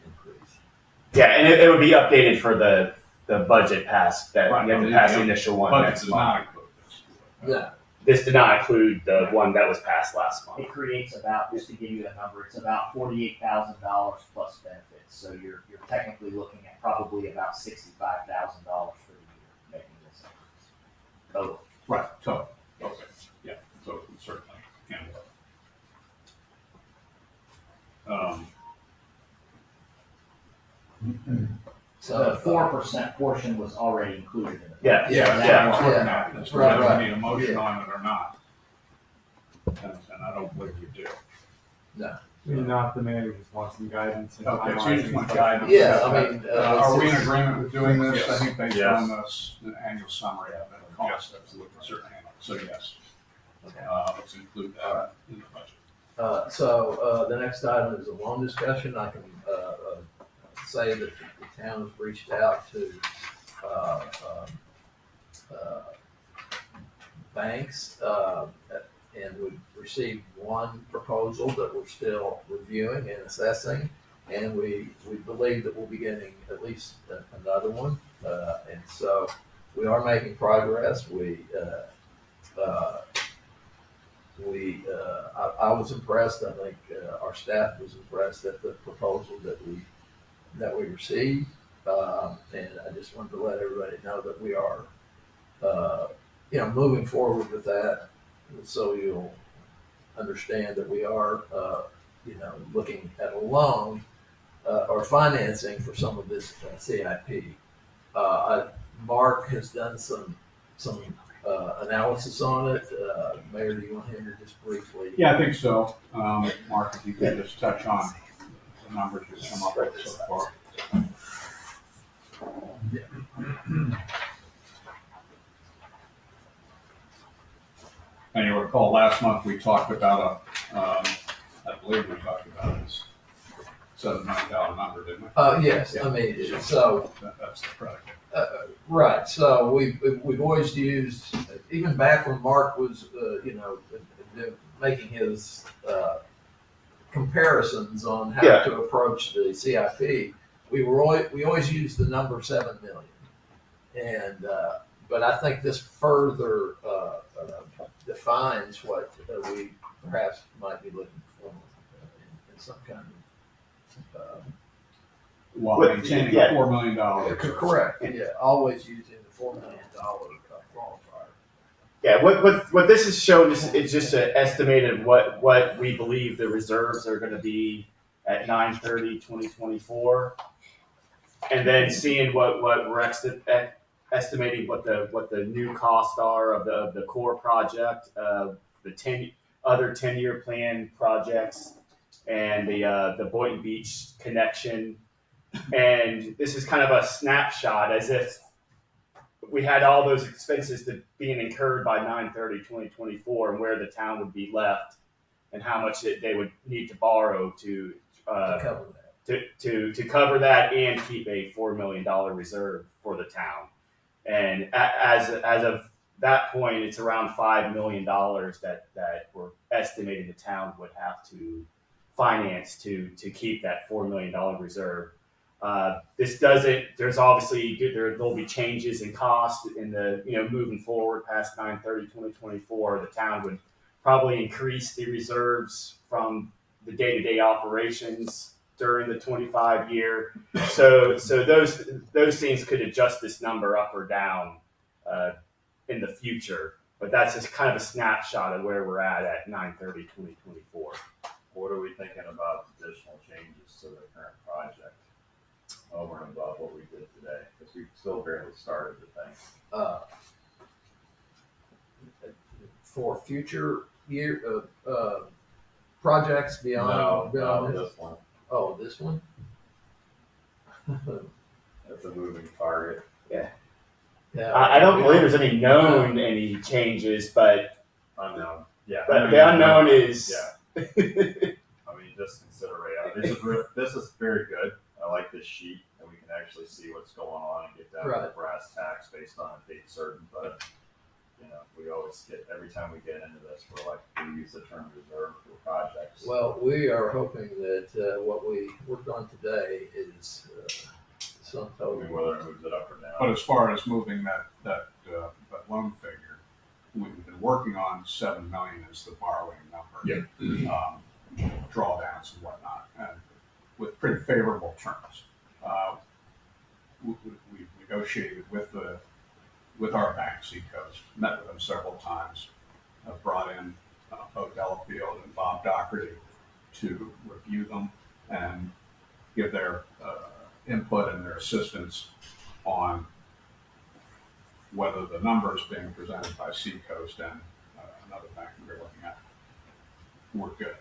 increase. Yeah, and it would be updated for the budget pass, that Right, we have to the- pass the initial one budget next does month. not include this. Yeah. This did not include the one that was passed last month. It creates about, just to give you a number, it's about $48,000 plus benefits. So you're technically looking at probably about $65,000 for the year making this increase. Total. Right, so, okay, yeah, so we certainly handle it. So the 4% portion was already included in the. Yeah, Yeah, That yeah, was- we're looking at this, Right, whether right. we need a motion Yeah. on it or not. And I don't believe we do. Maybe not, the mayor just wants some guidance. and Okay, so you just finalizing want the guidance. Yeah, I mean, Are we in it's- agreement with doing this? I Yes. think based Yes. on this, the annual summary of it, cost, we can certainly handle it. So yes, Okay. let's include that in the budget. So the next item is a loan discussion. I can say that the town has reached out to banks, and we've received one proposal that we're still reviewing and assessing. And we believe that we'll be getting at least another one. And so we are making progress. I was impressed, I think, our staff was impressed at the proposal that we received. And I just wanted to let everybody know that we are, moving forward with that. So you'll understand that we are, looking at a loan, or financing for some of this CIP. Mark has done some analysis on it. Mayor, do you want him to just briefly? Yeah, I think so. Mark, if you could just touch on the numbers you've come up with so far. And you recall last month we talked about I believe we talked about this $7 million number, didn't we? Yes, I mean, so, That's the predicate. right, so we've always used, even back when Mark was, making his, comparisons on how Yeah. to approach the CIP, we always used the number 7 million. And, but I think this further, defines what we perhaps might be looking for in some kind of, While But, maintaining yeah. a $4 million. correct, yeah, always using the $4 million qualifier. Yeah, what this is showing is just an estimate of what we believe the reserves are gonna be at 9/30/2024. And then seeing what we're estimating what the new costs are of the core project, the other 10-year plan projects, and the Boynton Beach connection. And this is kind of a snapshot, as if we had all those expenses being incurred by 9/30/2024, and where the town would be left, and how much they would need to borrow to Cover that. to cover that and keep a $4 million reserve for the town. And as of that point, it's around $5 million that we're estimating the town would have to finance to keep that $4 million reserve. This doesn't, there's obviously, there'll be changes in cost in the, moving forward past 9/30/2024. The town would probably increase the reserves from the day-to-day operations during the 25 year. So those things could adjust this number up or down in the future. But that's just kind of a snapshot of where we're at 9/30/2024. What are we thinking about additional changes to the current project over and above what we did today? Because we still barely started the thing. For future year, projects beyond. No, this one. Oh, this one? That's a moving target. Yeah. Yeah. I don't believe there's any changes, but Unknown. Yeah. but the unknown is. Yeah. I mean, just consider it. This is very good. I like this sheet, and we can actually see what's going on and get down to the brass tacks based on a date certain. But we always get, every time we get into this, we're like, we use the term reserve for projects. Well, we are hoping that what we worked on today is some total. I mean, whether it moves it up or down. But as far as moving that loan figure, we've been working on 7 million as the borrowing number. Yeah. Drawdowns and whatnot, and with pretty favorable terms. We negotiated with our bank, Seacoast, met with them several times, brought in Bo Delafield and Bob Doherty to review them and give their input and their assistance on whether the numbers being presented by Seacoast and another bank we're looking at were good.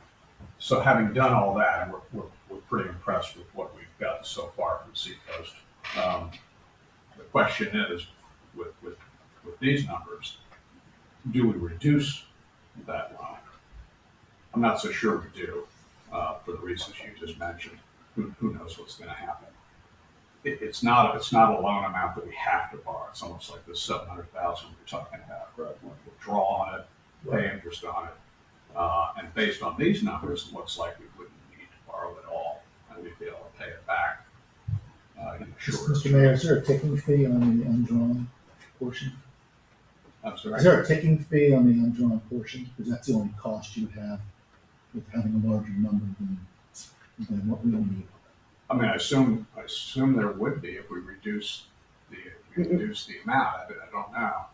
So having done all that, and we're pretty impressed with what we've got so far from Seacoast. The question is, with these numbers, do we reduce that loan? I'm not so sure we do, for the reasons you just mentioned. Who knows what's going to happen? It's not a loan amount that we have to borrow. It's almost like the $700,000 we're talking about. Right? We'll draw on it, pay interest on it. And based on these numbers, it looks like we wouldn't need to borrow at all, and we'd be able to pay it back in the short Mr. term. Mayor, is there a ticking fee on the undrawn portion? I'm sorry? Is there a ticking fee on the undrawn portion? Because that's the only cost you would have with having a larger number than what we need. I mean, I assume there would be if we reduce the amount. I don't know.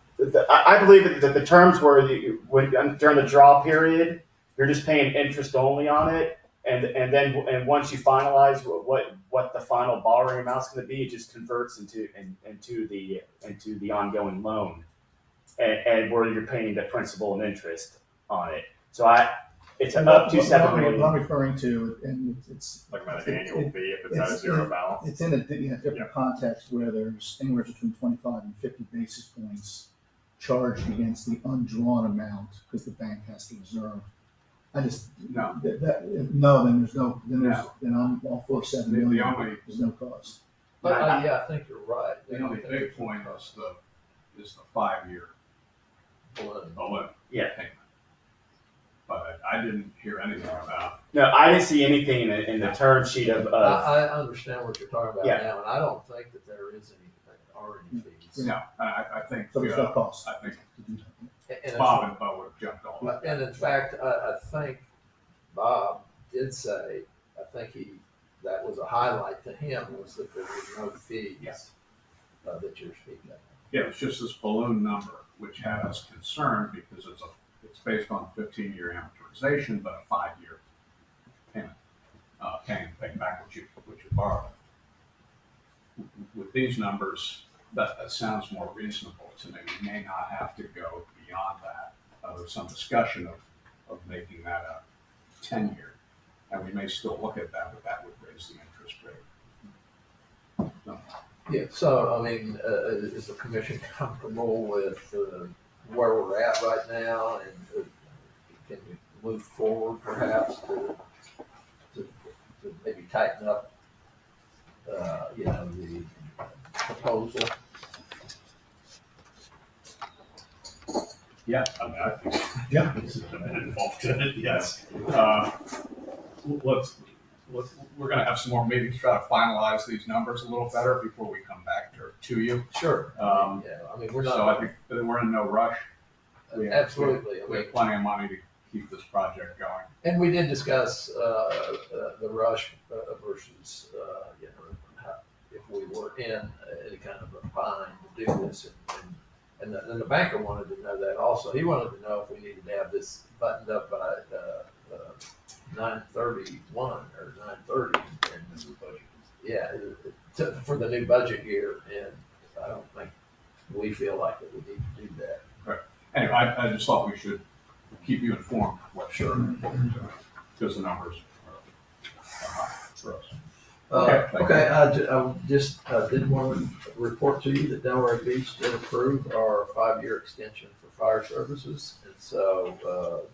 I believe that the terms were during the draw period, you're just paying interest only on it, and then once you finalize what the final borrowing amount's going to be, it just converts into the ongoing loan, and where you're paying the principal and interest on it. So it's up to $7 million. I'm referring to, and it's Like about an annual fee if it's at a zero balance. It's in a different context where there's anywhere between 25 and 50 basis points charged against the undrawn amount because the bank has to reserve. I just No. then I'm all for 7 million. There's no cost. But I think you're right. The only big point is the 5-year balloon Yeah. payment. But I didn't hear anything about. No, I didn't see anything in the term sheet of. I understand what you're talking about Yeah. now, and I don't think that there is anything or any fees. No, I think. So there's no cost. I think And Bob and Bo would have jumped all over. And in fact, I think Bob did say, that was a highlight to him, was that there were no fees that you're speaking of. Yeah, it's just this balloon number, which had us concerned because it's based on 15-year amortization, but a 5-year payment, paying back what you borrowed. With these numbers, that sounds more reasonable to me. We may not have to go beyond that. There's some discussion of making that a 10-year, and we may still look at that, but that would raise the interest rate. So, Yeah, so, I mean, is the commission comfortable with where we're at right now, and can we move forward perhaps to maybe tighten up, the proposal? Yeah, I mean, I think. Yeah. This has been involved in it, yes. we're gonna have some more meetings to try to finalize these numbers a little better before we come back to you. Sure. Um, Yeah, I mean, we're So not, I think that we're in no rush. We have- absolutely. I We mean, have plenty of money to keep this project going. and we did discuss, the rush versus, you know, if we were in any kind of a bind to do this. And the banker wanted to know that also. He wanted to know if we needed to have this buttoned up by, 9:31 or 9:30. Yeah, for the new budget year, and I don't think we feel like that we need to do that. Anyway, I just thought we should keep you informed of what sure, because the numbers are high for us. Okay, thank Okay, I just did want to report to you that Delray Beach did approve our 5-year extension for fire services, and so,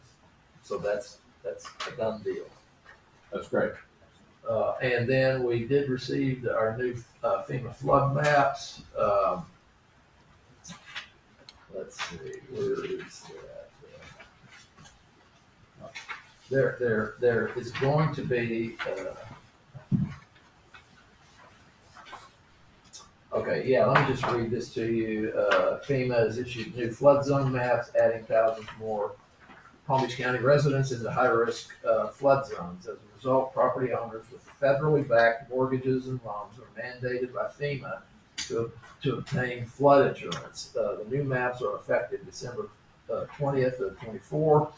so that's a done deal. That's great. And then we did receive our new FEMA flood maps. Let's see, where is that? There is going to be, okay, yeah, let me just read this to you. FEMA has issued new flood zone maps, adding thousands more Palm Beach County residents into high-risk flood zones. As a result, property owners with federally backed mortgages and loans are mandated by FEMA to obtain flood insurance. The new maps are effective December 20th of 24,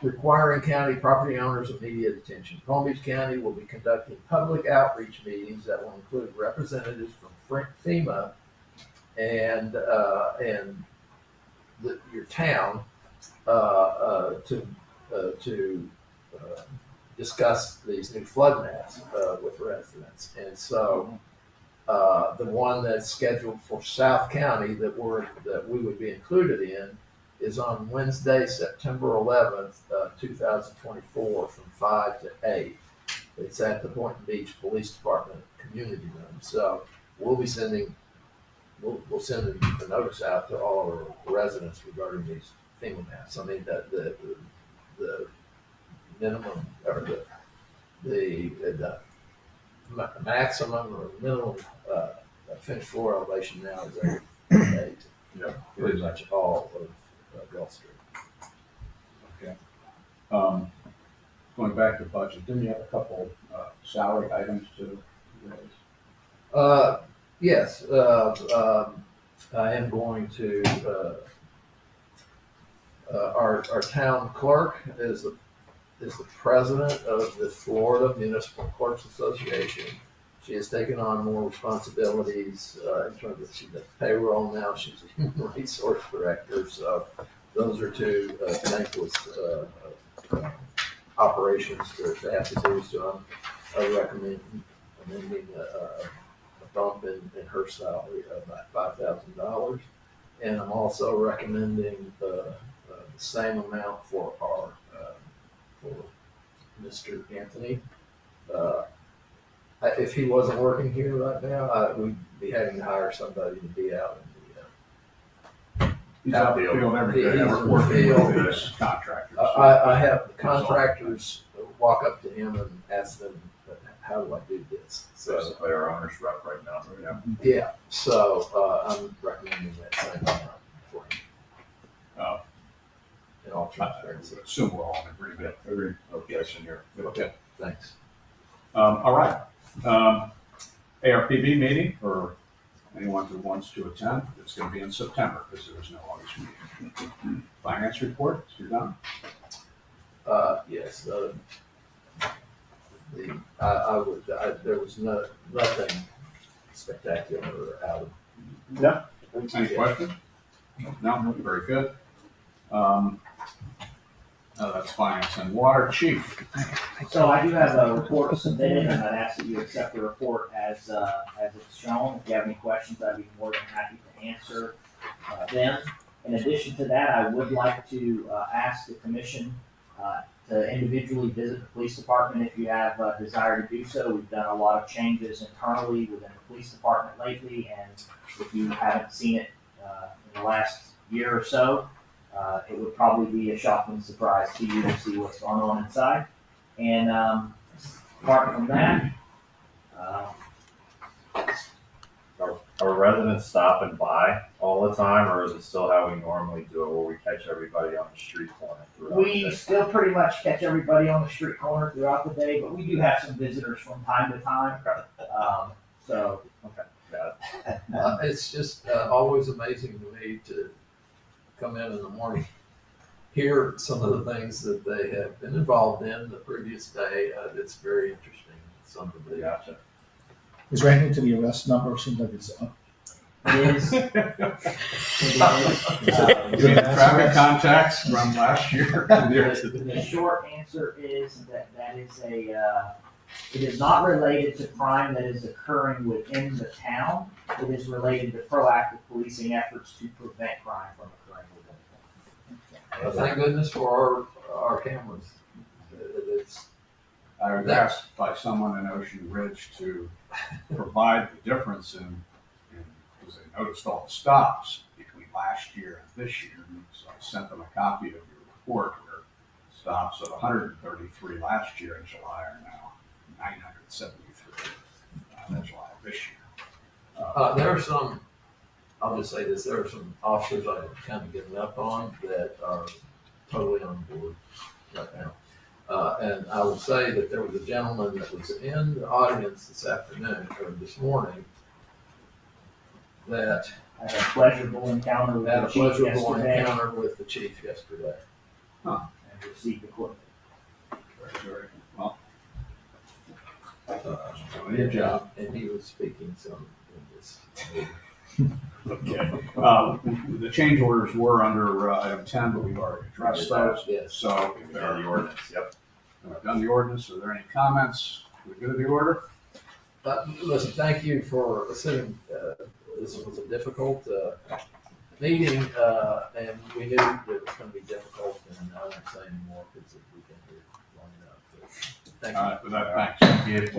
requiring county property owners immediate attention. Palm Beach County will be conducting public outreach meetings that will include representatives from FEMA and your town to discuss these new flood maps with residents. And so the one that's scheduled for South County that we would be included in is on Wednesday, September 11th, 2024, from 5 to 8. It's at the Boynton Beach Police Department Community Room. So we'll send a notice out to all our residents regarding these FEMA maps. I mean, the minimum, or the maximum or minimum finished floor elevation now is 8. Yeah. Pretty much all of Gulf Street. Okay. Going back to budget, didn't you have a couple salary items to raise? Yes, I am going to, our town clerk is the president of the Florida Municipal Clerks Association. She has taken on more responsibilities in terms of she's at payroll now. She's a human resource director. So those are two thankless operations to have to do. So I recommend amending a bump in her salary of about $5,000. And I'm also recommending the same amount for our for Mr. Anthony. If he wasn't working here right now, we'd be having to hire somebody to be out in He's out in the field every day, He's in the working field. with his contractors. I have the contractors walk up to him and ask them, how do I do this? So, Basically our owner's rep right now. Yeah. yeah, so I'm recommending that same amount for him. In all transparency. Assume we're all in agreement. Agreed. Okay, Senor. Okay. Thanks. All right. ARPB meeting for anyone who wants to attend. It's going to be in September because there is no August meeting. Finance report, you're done? Yes, there was nothing spectacular out of. Yeah. Any questions? No, very good. That's finance and water. Chief. So I do have a report submitted, and I'd ask that you accept the report as it's shown. If you have any questions, I'd be more than happy to answer them. In addition to that, I would like to ask the commission to individually visit the police department if you have a desire to do so. We've done a lot of changes internally within the police department lately, and if you haven't seen it in the last year or so, It would probably be a shocking surprise to you to see what's going on inside. And, apart from that, Are residents stopping by all the time, or is it still how we normally do it, where we catch everybody on the street corner throughout the we day? still pretty much catch everybody on the street corner throughout the day, but we do have some visitors from time to time. So, It's just always amazing to me to come in the morning, hear some of the things that they have been involved in the previous day. It's very interesting. It's unbelievable. Gotcha. Is there anything to the arrest number? Seems like it's up. it is. You mean the traffic contacts from last year? The short answer is that is it is not related to crime that is occurring within the town. It is related to proactive policing efforts to prevent crime from occurring within the town. Thank goodness for our cameras. It's, I was asked by someone in Ocean Ridge to provide the difference because they noticed all the stops between last year and this year. So I sent them a copy of your report where stops of 133 last year in July are now 973 in July of this year. there are some, I'll just say this, there are some officers I've kind of given up on that are totally on board right now. And I will say that there was a gentleman that was in the audience this afternoon, or this morning, that I had a pleasurable encounter with had a the chief pleasurable yesterday encounter with the chief yesterday. and received equipment. Very well. Doing your job. And he was speaking some in this. Okay. The change orders were under item 10, but we've already addressed those. Yes. So if We've there done the are, ordinance, yep. we've done the ordinance, are there any comments? We're good with the order? Listen, thank you for sitting, this was a difficult, meeting, and we knew that it was gonna be difficult, and I won't say anymore, because we've been here long enough, but thank you. All right, with that, thanks.